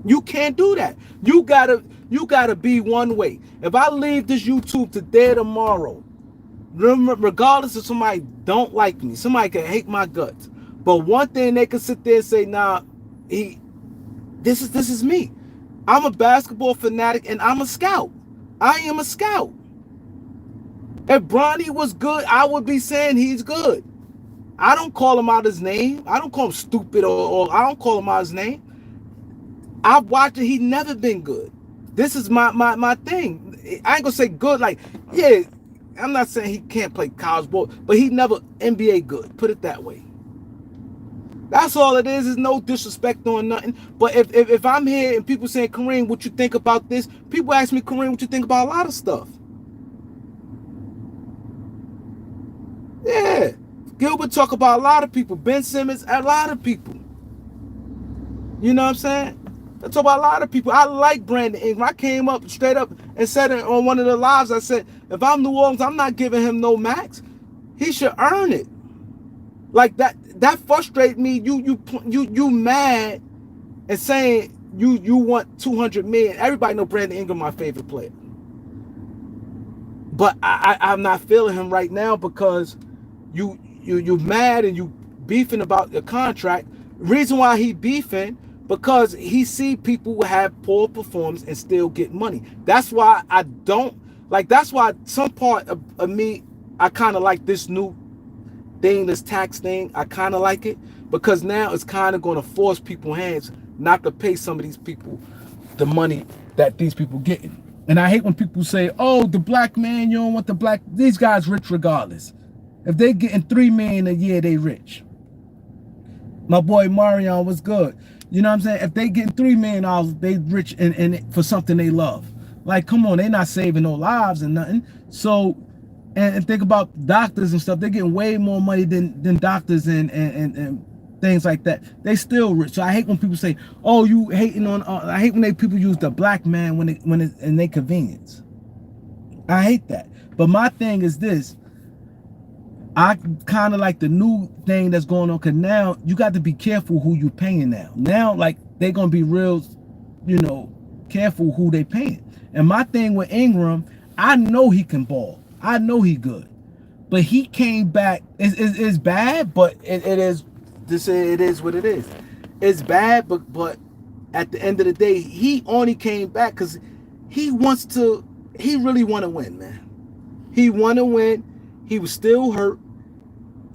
You can't do that. You gotta be one way. If I leave this YouTube today or tomorrow, regardless if somebody don't like me, somebody can hate my guts, but one thing they can sit there and say, nah, this is me. I'm a basketball fanatic and I'm a scout. I am a scout. If Bronny was good, I would be saying he's good. I don't call him out his name. I don't call him stupid or I don't call him out his name. I've watched it. He's never been good. This is my thing. I ain't gonna say good. Like, yeah, I'm not saying he can't play college ball, but he never NBA good. Put it that way. That's all it is. Is no disrespect on nothing. But if I'm here and people saying, Kareem, what you think about this? People ask me, Kareem, what you think about a lot of stuff. Yeah. Gilbert talk about a lot of people. Ben Simmons, a lot of people. You know what I'm saying? I talk about a lot of people. I like Brandon Ingram. I came up straight up and said it on one of the lives. I said, if I'm New Orleans, I'm not giving him no max. He should earn it. Like that frustrates me. You mad and saying you want 200 million. Everybody know Brandon Ingram my favorite player. But I'm not feeling him right now because you mad and you beefing about the contract. Reason why he beefing, because he see people have poor performance and still get money. That's why I don't like. That's why some part of me, I kind of like this new thing, this tax thing. I kind of like it because now it's kind of going to force people's hands not to pay some of these people the money that these people getting. And I hate when people say, "Oh, the black man, you don't want the black." These guys rich regardless. If they getting $3 million a year, they rich. My boy Marion was good. You know what I'm saying? If they getting $3 million, they rich and for something they love. Like, come on, they not saving no lives and nothing. So, and think about doctors and stuff. They're getting way more money than doctors and things like that. They still rich. So I hate when people say, "Oh, you hating on." I hate when people use the black man when it's in their convenience. I hate that. But my thing is this. I kind of like the new thing that's going on, because now you got to be careful who you paying now. Now, like, they're going to be real, careful who they paying. And my thing with Ingram, I know he can ball. I know he good. But he came back. It's bad, but it is what it is. It's bad, but at the end of the day, he only came back because he really want to win, man. He want to win. He was still hurt.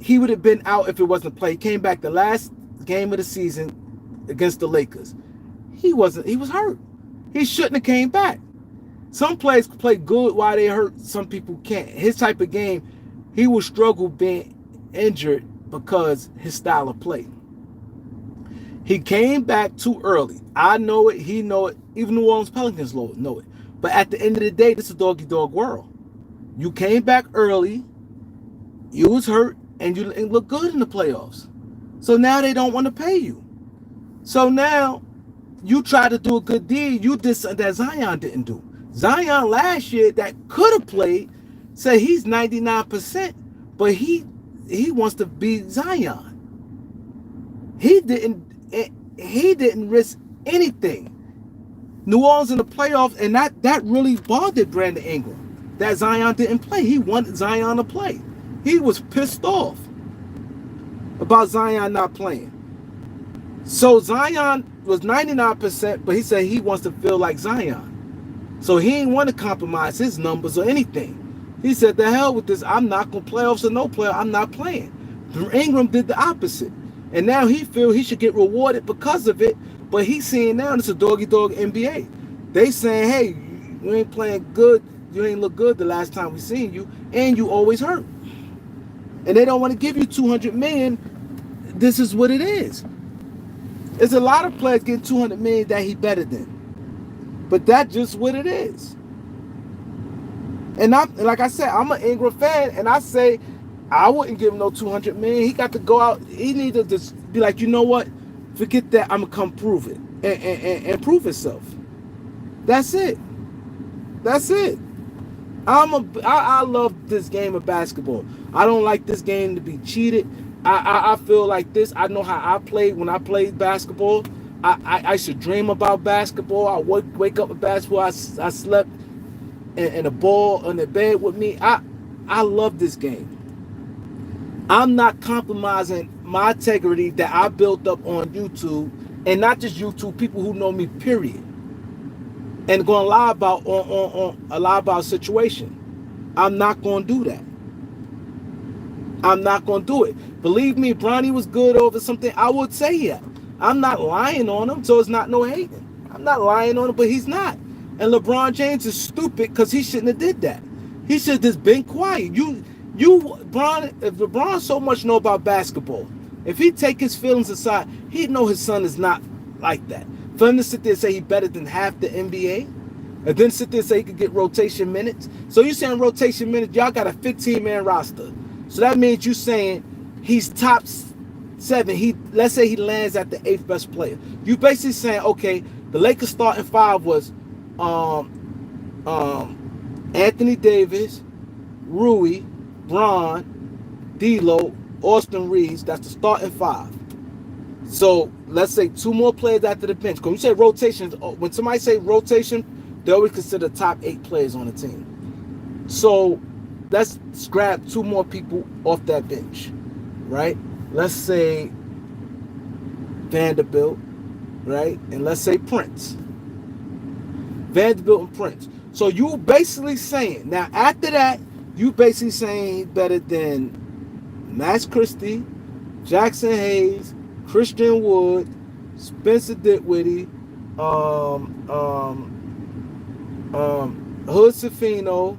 He would have been out if it wasn't played. He came back the last game of the season against the Lakers. He was hurt. He shouldn't have came back. Some players play good while they hurt. Some people can't. His type of game, he will struggle being injured because his style of play. He came back too early. I know it. He know it. Even New Orleans Pelicans know it. But at the end of the day, this is a dog-eat-dog world. You came back early. You was hurt, and you didn't look good in the playoffs. So now they don't want to pay you. So now you try to do a good deed. You did something that Zion didn't do. Zion last year that could have played said he's 99%, but he wants to be Zion. He didn't risk anything. New Orleans in the playoffs, and that really bothered Brandon Ingram. That Zion didn't play. He wanted Zion to play. He was pissed off about Zion not playing. So Zion was 99%, but he said he wants to feel like Zion. So he ain't want to compromise his numbers or anything. He said, the hell with this. I'm not going to playoffs or no playoff. I'm not playing. Ingram did the opposite. And now he feel he should get rewarded because of it. But he's seeing now it's a doggy-dog NBA. They saying, hey, you ain't playing good. You ain't look good the last time we seen you. And you always hurt. And they don't want to give you $200 million. This is what it is. There's a lot of players getting $200 million that he better than. But that's just what it is. And like I said, I'm an Ingram fan, and I say I wouldn't give him no $200 million. He got to go out. He need to just be like, you know what? Forget that. I'm gonna come prove it and prove himself. That's it. That's it. I love this game of basketball. I don't like this game to be cheated. I feel like this. I know how I played when I played basketball. I should dream about basketball. I wake up with basketball. I slept in a ball on the bed with me. I love this game. I'm not compromising my integrity that I built up on YouTube, and not just YouTube, people who know me, period. And going to lie about on a lie about a situation. I'm not going to do that. I'm not going to do it. Believe me, Bronny was good over something. I would say yeah. I'm not lying on him, so it's not no hating. I'm not lying on him, but he's not. And LeBron James is stupid because he shouldn't have did that. He should have just been quiet. If LeBron so much know about basketball, if he take his feelings aside, he'd know his son is not like that. For him to sit there and say he's better than half the NBA, and then sit there and say he could get rotation minutes. So you saying rotation minutes, y'all got a 15-man roster. So that means you saying he's top 7. Let's say he lands at the 8th best player. You basically saying, okay, the Lakers starting 5 was Anthony Davis, Rui, Bron, D'Lo, Austin Reeves. That's the starting 5. So let's say 2 more players after the bench. Because you say rotation, when somebody say rotation, they always consider top 8 players on the team. So let's grab 2 more people off that bench, right? Let's say Vanderbilt, right? And let's say Prince. Vanderbilt and Prince. So you basically saying, now after that, you basically saying he's better than Max Christie, Jackson Hayes, Christian Wood, Spencer Dinwiddie, Hood Safino,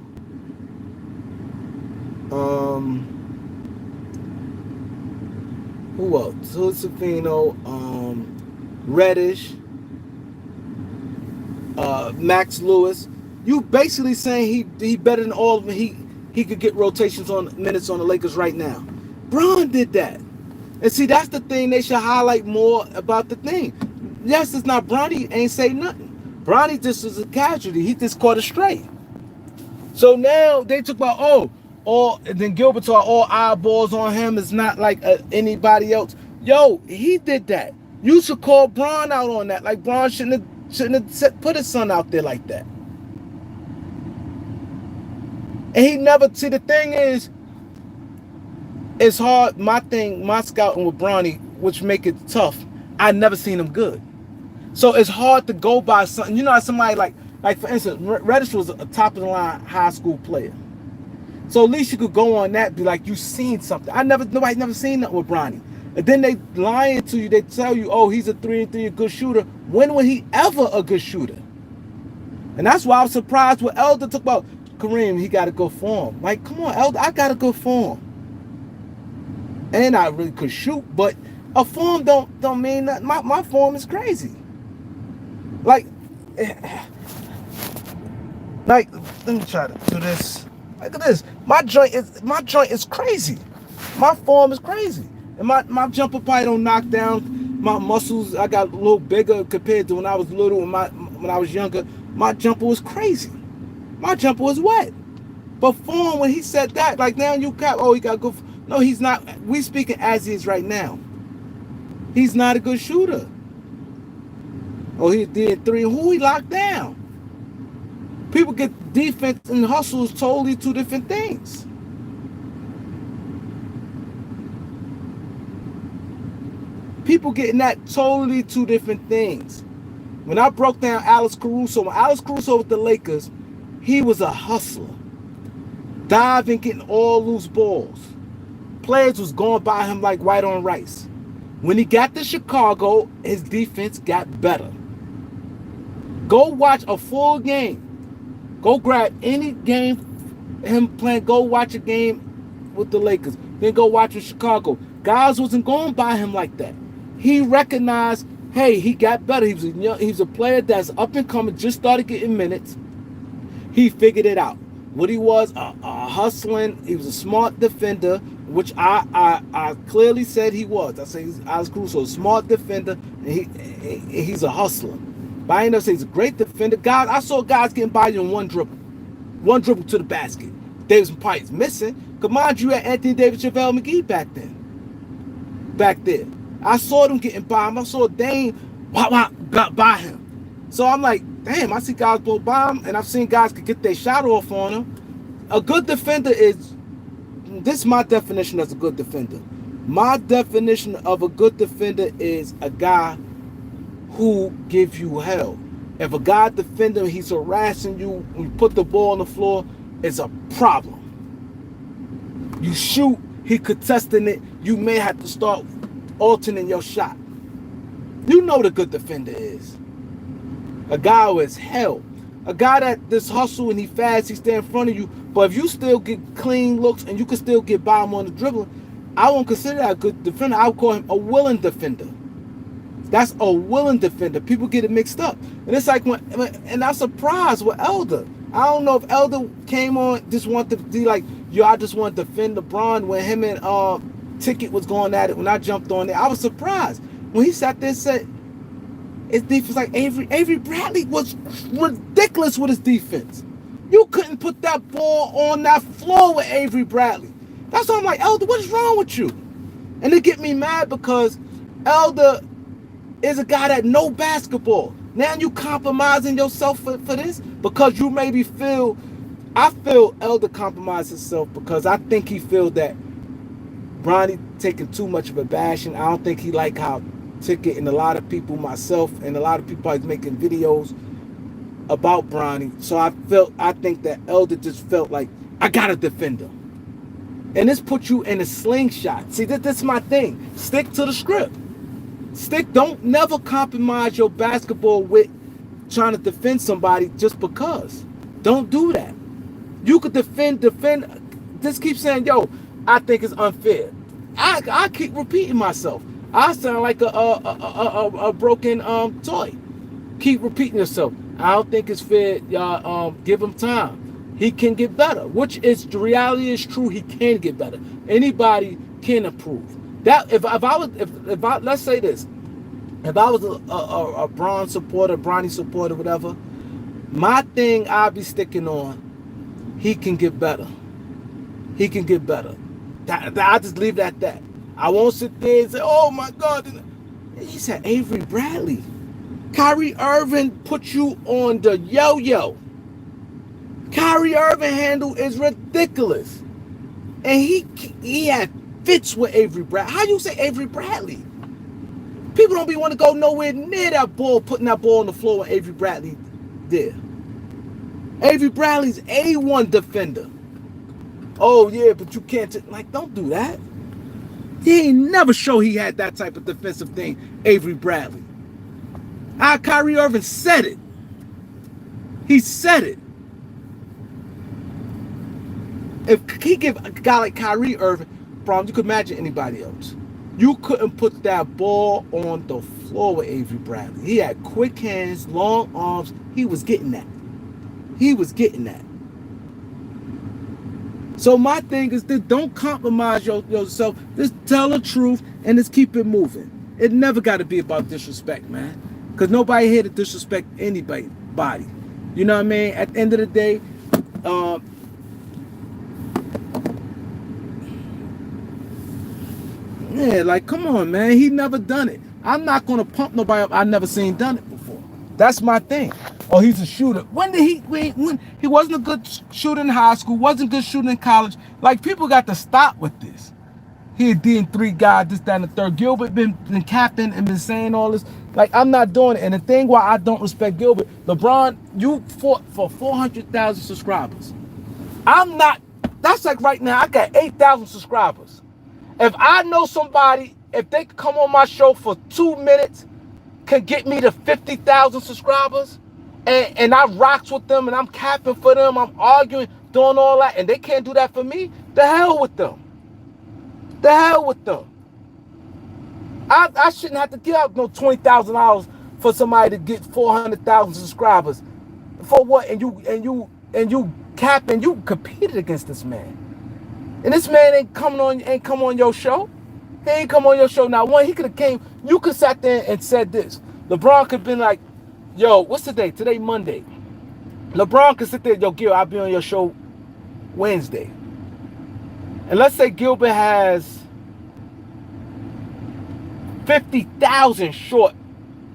who else? Hood Safino, Reddish, Max Lewis. You basically saying he better than all of them. He could get rotations on minutes on the Lakers right now. Bron did that. And see, that's the thing they should highlight more about the thing. Yes, it's not Bronny ain't say nothing. Bronny just was a casualty. He just caught it straight. So now they talk about, and then Gilbert talk, all eyeballs on him is not like anybody else. Yo, he did that. You should call Bron out on that. Like Bron shouldn't have put his son out there like that. And he never, see, the thing is, it's hard. My scouting with Bronny, which make it tough, I never seen him good. So it's hard to go by something. You know, somebody like for instance, Reddish was a top of the line high school player. So at least you could go on that and be like, you seen something. Nobody never seen nothing with Bronny. And then they lying to you. They tell you, oh, he's a 3-and-3, a good shooter. When was he ever a good shooter? And that's why I was surprised when Elder talked about Kareem. He got a good form. Like, come on, Elder, I got a good form. And I really could shoot, but a form don't mean nothing. My form is crazy. Like, let me try to do this. Look at this. My joint is crazy. My form is crazy. And my jumper probably don't knock down my muscles. I got a little bigger compared to when I was little and when I was younger. My jumper was crazy. My jumper was wet. But form, when he said that, like now you got, he got good. No, he's not. We speaking as he is right now. He's not a good shooter. Oh, he did 3. Who he locked down? People get defense and hustle is totally 2 different things. People getting that totally 2 different things. When I broke down Alex Caruso, when Alex Caruso with the Lakers, he was a hustler. Diving, getting all loose balls. Players was going by him like white on rice. When he got to Chicago, his defense got better. Go watch a full game. Go grab any game him playing. Go watch a game with the Lakers. Then go watch in Chicago. Guys wasn't going by him like that. He recognized, hey, he got better. He was a player that's up and coming, just started getting minutes. He figured it out. What he was, hustling. He was a smart defender, which I clearly said he was. I say Alex Caruso, a smart defender, and he's a hustler. But I ain't never say he's a great defender. Guys, I saw guys getting by you in one dribble to the basket. Davis and Pike's missing. Because mind you, had Anthony Davis, JaVale McGee back there. I saw them getting by him. I saw Dame got by him. So I'm like, damn, I see guys blow by him, and I've seen guys could get their shot off on him. A good defender is, this is my definition as a good defender. My definition of a good defender is a guy who gives you hell. If a guy defender, he's harassing you, you put the ball on the floor, it's a problem. You shoot, he contesting it, you may have to start alternating your shot. You know what a good defender is. A guy who is hell. A guy that this hustle and he fast, he stay in front of you. But if you still get clean looks and you can still get by him on the dribbling, I won't consider that a good defender. I would call him a willing defender. That's a willing defender. People get it mixed up. And it's like and I'm surprised with Elder. I don't know if Elder came on, just want to be like, yo, I just want to defend LeBron when him and Ticket was going at it. When I jumped on there, I was surprised. When he sat there and said, his defense like Avery Bradley was ridiculous with his defense. You couldn't put that ball on that floor with Avery Bradley. That's why I'm like, Elder, what is wrong with you? And they get me mad because Elder is a guy that know basketball. Now you compromising yourself for this because you maybe feel, I feel Elder compromised himself because I think he feel that Bronny taking too much of a bashing. I don't think he like how Ticket and a lot of people, myself and a lot of people is making videos about Bronny. So I think that Elder just felt like, I gotta defend him. And this puts you in a slingshot. See, that's my thing. Stick to the script. Don't never compromise your basketball with trying to defend somebody just because. Don't do that. You could defend. Just keep saying, yo, I think it's unfair. I keep repeating myself. I sound like a broken toy. Keep repeating yourself. I don't think it's fair. Y'all give him time. He can get better. Which is the reality is true. He can get better. Anybody can improve. That if I let's say this, if I was a Bron supporter, Bronny supporter, whatever, my thing I'd be sticking on, he can get better. He can get better. I just leave it at that. I won't sit there and say, oh my God. He said Avery Bradley. Kyrie Irving put you on the yo-yo. Kyrie Irving handle is ridiculous. And he had fits with Avery Bradley. How you say Avery Bradley? People don't be want to go nowhere near that ball, putting that ball on the floor with Avery Bradley there. Avery Bradley's A1 defender. Oh yeah, but you can't like, don't do that. He ain't never show he had that type of defensive thing, Avery Bradley. Kyrie Irving said it. He said it. If he give a guy like Kyrie Irving, you could imagine anybody else. You couldn't put that ball on the floor with Avery Bradley. He had quick hands, long arms. He was getting that. He was getting that. So my thing is that don't compromise yourself. Just tell the truth and just keep it moving. It never got to be about disrespect, man. Because nobody here to disrespect anybody. You know what I mean? At the end of the day, yeah, like, come on, man. He never done it. I'm not going to pump nobody up I never seen done it before. That's my thing. Oh, he's a shooter. When he wasn't a good shooter in high school, wasn't a good shooter in college. Like, people got to stop with this. He a D3 guy, this, that, and the third. Gilbert been capping and been saying all this. Like, I'm not doing it. And the thing why I don't respect Gilbert, LeBron, you fought for 400,000 subscribers. I'm not. That's like right now, I got 8,000 subscribers. If I know somebody, if they come on my show for 2 minutes, can get me to 50,000 subscribers, and I rocks with them, and I'm capping for them, I'm arguing, doing all that, and they can't do that for me, the hell with them. The hell with them. I shouldn't have to give out no $20,000 for somebody to get 400,000 subscribers. For what? And you capping, you competed against this man. And this man ain't come on your show. He ain't come on your show. Now, one, he could have came. You could sat there and said this. LeBron could have been like, yo, what's today? Today, Monday. LeBron could sit there, yo, Gil, I'll be on your show Wednesday. And let's say Gilbert has 50,000 short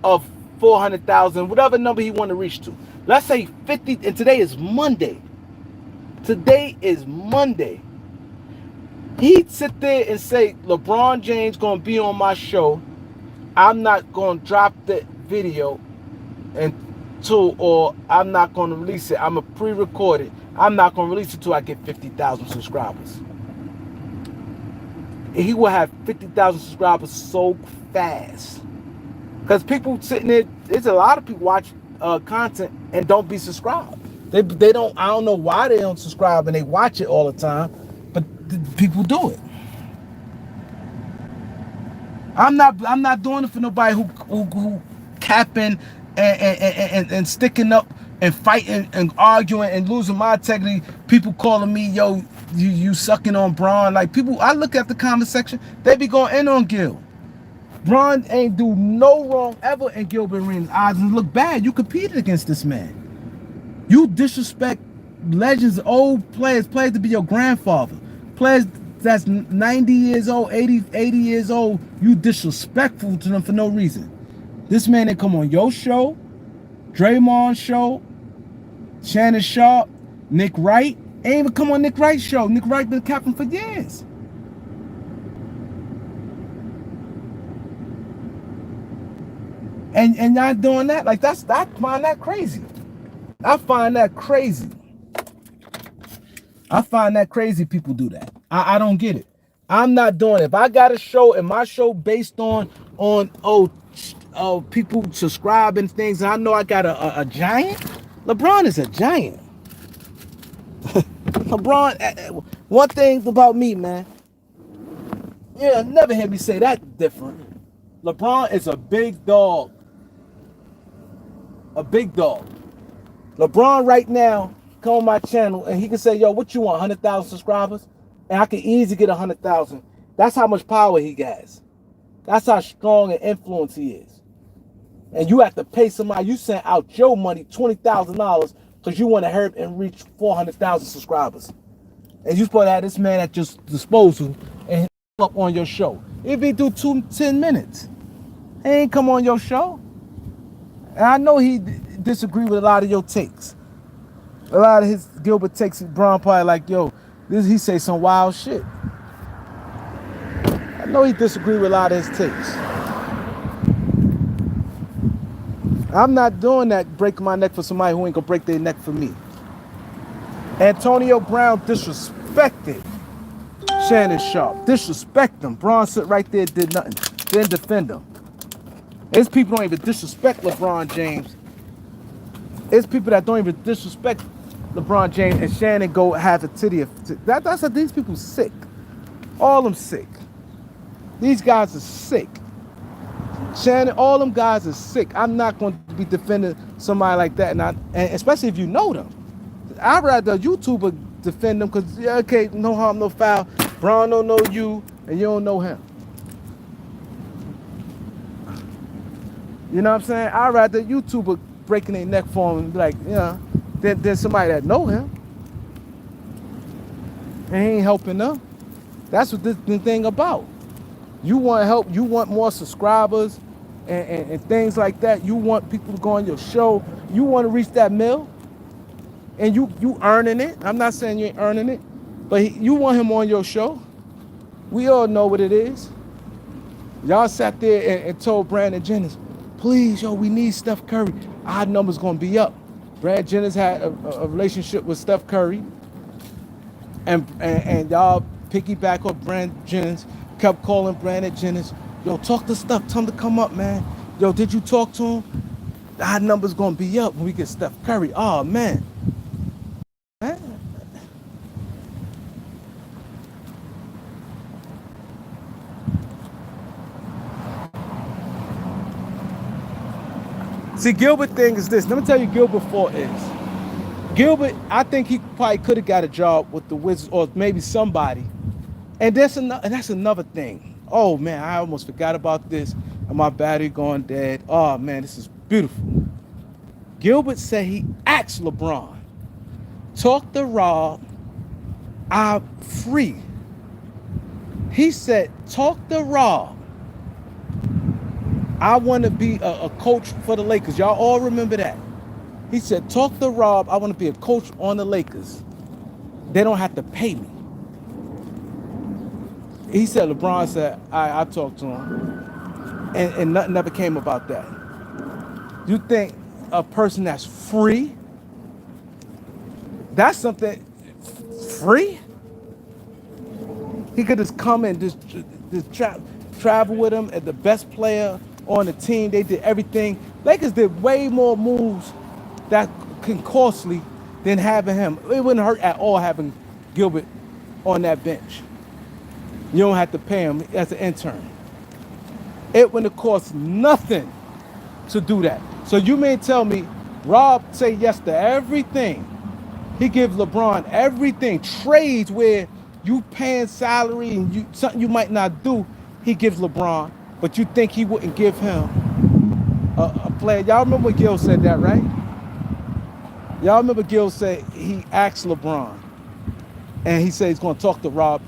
of 400,000, whatever number he want to reach to. Let's say 50, and today is Monday. Today is Monday. He'd sit there and say, LeBron James going to be on my show. I'm not going to drop the video or I'm not going to release it. I'm going to pre-record it. I'm not going to release it until I get 50,000 subscribers. And he will have 50,000 subscribers so fast. Because people sitting there, there's a lot of people watching. content and don't be subscribed. They don't. I don't know why they don't subscribe and they watch it all the time, but people do it. I'm not doing it for nobody who capping and sticking up and fighting and arguing and losing my integrity. People calling me, yo, you sucking on Bron. Like people, I look at the comment section, they be going in on Gil. Bron ain't do no wrong ever in Gilbert Arenas' eyes and look bad. You competed against this man. You disrespect legends, old players to be your grandfather. Players that's 90 years old, 80 years old, you disrespectful to them for no reason. This man that come on your show, Draymond's show, Shannon Sharp, Nick Wright, ain't even come on Nick Wright's show. Nick Wright been captain for years. And y'all doing that? Like I find that crazy. I find that crazy. I find that crazy people do that. I don't get it. I'm not doing it. If I got a show and my show based on people subscribing things, and I know I got a giant, LeBron is a giant. LeBron, one thing about me, man, yeah, never hear me say that different. LeBron is a big dog. A big dog. LeBron right now come on my channel and he can say, yo, what you want, 100,000 subscribers? And I can easily get 100,000. That's how much power he has. That's how strong and influence he is. And you have to pay somebody. You send out your money, $20,000, because you want to hurt and reach 400,000 subscribers. And you supposed to have this man at your disposal and up on your show. If he do 10 minutes, he ain't come on your show. And I know he disagree with a lot of your takes. A lot of his Gilbert takes, Bron probably like, yo, he say some wild shit. I know he disagree with a lot of his takes. I'm not doing that, breaking my neck for somebody who ain't gonna break their neck for me. Antonio Brown disrespected Shannon Sharp. Disrespect him. Bron sit right there, did nothing. Didn't defend him. There's people don't even disrespect LeBron James. There's people that don't even disrespect LeBron James and Shannon go have a titty. That's how these people sick. All of them sick. These guys are sick. Shannon, all them guys are sick. I'm not going to be defending somebody like that, and especially if you know them. I'd rather a YouTuber defend them because, yeah, okay, no harm, no foul. Bron don't know you, and you don't know him. You know what I'm saying? I'd rather a YouTuber breaking their neck for him, like, you know, than somebody that know him. And he ain't helping them. That's what this thing about. You want help, you want more subscribers and things like that. You want people to go on your show. You want to reach that mill. And you earning it. I'm not saying you ain't earning it, but you want him on your show. We all know what it is. Y'all sat there and told Brandon Jennings, please, yo, we need Steph Curry. Our number's gonna be up. Brad Jennings had a relationship with Steph Curry, and y'all piggyback off Brandon Jennings, kept calling Brandon Jennings, yo, talk to Steph, tell him to come up, man. Yo, did you talk to him? Our number's gonna be up when we get Steph Curry. Oh, man. See, Gilbert thing is this. Let me tell you Gilbert fault is. Gilbert, I think he probably could have got a job with the Wizards or maybe somebody. And that's another thing. Oh, man, I almost forgot about this. And my battery going dead. Oh, man, this is beautiful. Gilbert said he asked LeBron, talk to Rob, I'm free. He said, talk to Rob. I want to be a coach for the Lakers. Y'all all remember that. He said, talk to Rob. I want to be a coach on the Lakers. They don't have to pay me. He said, LeBron said, I talked to him. And nothing ever came about that. You think a person that's free, that's something free? He could just come and just travel with him as the best player on the team. They did everything Lakers did way more moves that can costly than having him. It wouldn't hurt at all having Gilbert on that bench. You don't have to pay him as an intern. It wouldn't have cost nothing to do that. So you may tell me Rob say yes to everything. He gives LeBron everything. Trades where you paying salary and something you might not do, he gives LeBron, but you think he wouldn't give him a player. Y'all remember when Gil said that, right? Y'all remember Gil said he asked LeBron and he said he's going to talk to Rob,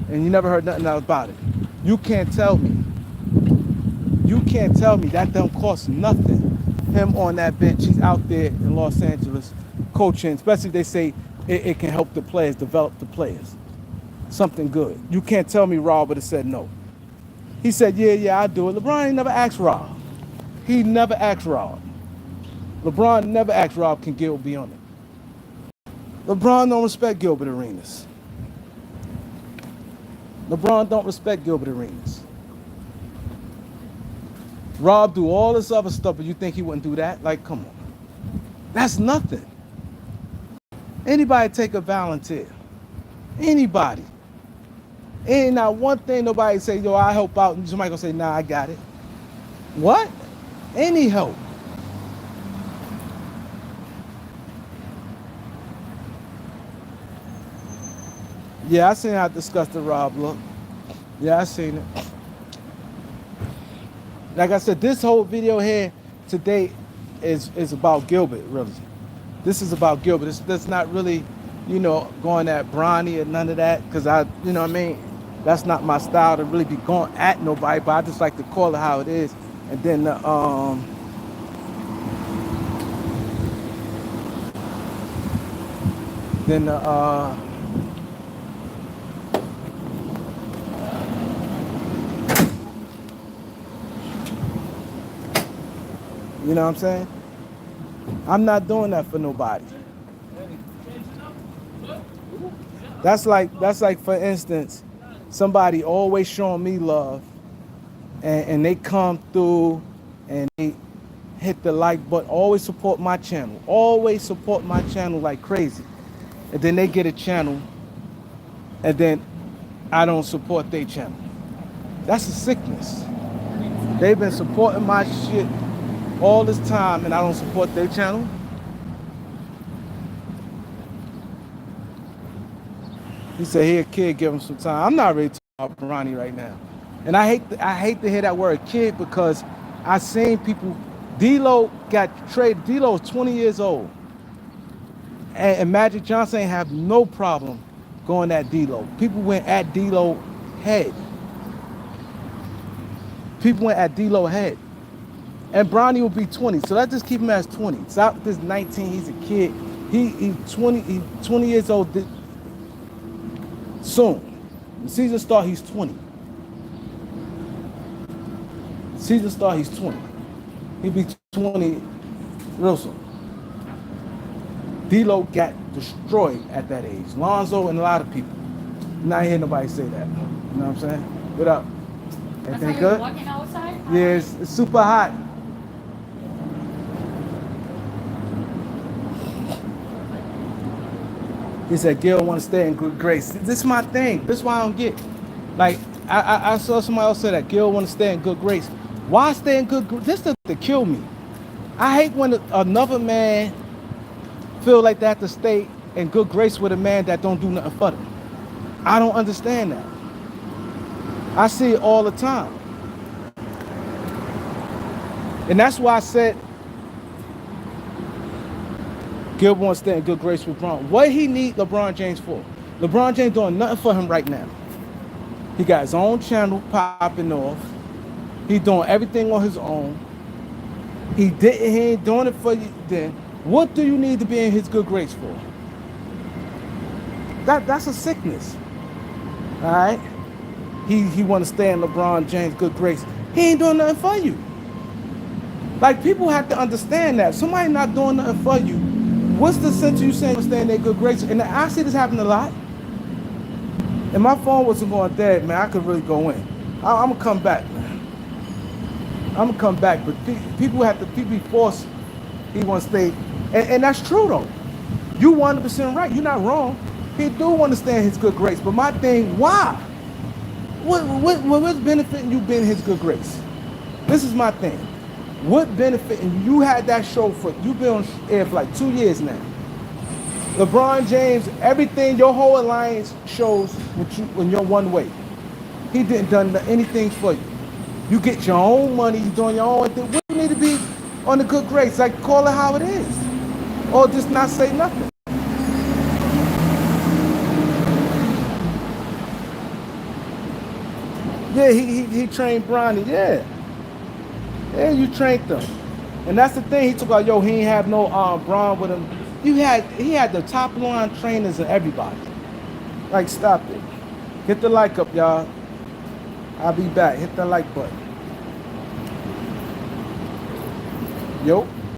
and you never heard nothing else about it. You can't tell me. You can't tell me that don't cost nothing. Him on that bench, he's out there in Los Angeles coaching, especially if they say it can help the players, develop the players. Something good. You can't tell me Rob would have said no. He said, yeah, I'll do it. LeBron ain't never asked Rob. He never asked Rob. LeBron never asked Rob, can Gilbert be on it? LeBron don't respect Gilbert Arenas. LeBron don't respect Gilbert Arenas. Rob do all this other stuff, but you think he wouldn't do that? Like, come on. That's nothing. Anybody take a volunteer. Anybody. Ain't not one thing nobody say, yo, I help out, and somebody gonna say, nah, I got it. What? Any help. Yeah, I seen how disgusted Rob look. Yeah, I seen it. Like I said, this whole video here today is about Gilbert, really. This is about Gilbert. That's not really, going at Bronny or none of that, because you know what I mean? That's not my style to really be going at nobody, but I just like to call it how it is. And then you know what I'm saying? I'm not doing that for nobody. That's like for instance, somebody always showing me love and they come through and they hit the like button, always support my channel. Always support my channel like crazy. And then they get a channel and then I don't support their channel. That's a sickness. They've been supporting my shit all this time and I don't support their channel. He said, here, kid, give him some time. I'm not ready to talk about Bronny right now. And I hate to hear that word kid, because I seen people, D-Lo got traded. D-Lo is 20 years old. And Magic Johnson ain't have no problem going at D-Lo. People went at D-Lo head. People went at D-Lo head. And Bronny will be 20, so let's just keep him as 20. South is 19, he's a kid. He's 20 years old soon. The season start, he's 20. Season start, he's 20. He'll be 20 real soon. D-Lo got destroyed at that age. Lonzo and a lot of people. Not hear nobody say that. You know what I'm saying? What up? Everything good? Walking outside? Yeah, it's super hot. He said, Gil want to stay in good grace. This is my thing. This is why I don't get. Like, I saw somebody else say that Gil want to stay in good grace. Why stay in good grace? This is to kill me. I hate when another man feel like they have to stay in good grace with a man that don't do nothing for them. I don't understand that. I see it all the time. And that's why I said Gilbert wants to stay in good grace with LeBron. What he need LeBron James for? LeBron James doing nothing for him right now. He got his own channel popping off. He doing everything on his own. He ain't doing it for you then. What do you need to be in his good grace for? That's a sickness. All right? He want to stay in LeBron James' good grace. He ain't doing nothing for you. Like, people have to understand that. Somebody not doing nothing for you. What's the sense of you saying stay in their good grace? And I see this happen a lot. And my phone wasn't going dead, man. I could really go in. I'm going to come back, man. I'm gonna come back, but people have to be forced. He wants to stay, and that's true though. You 100% right. You're not wrong. He do want to stay in his good grace, but my thing, why? What's benefiting you being in his good grace? This is my thing. What benefit? And you had that show for you've been on air for like 2 years now. LeBron James, everything, your whole alliance shows when you're one way. He didn't done anything for you. You get your own money, you doing your own thing. What do you need to be on the good grace? Like call it how it is. Or just not say nothing. Yeah, he trained Bronny, yeah. Yeah, you trained them. And that's the thing, he took out, yo, he ain't have no Bron with him. He had the top line trainers and everybody. Like, stop it. Hit the like up, y'all. I'll be back. Hit the like button. Yo.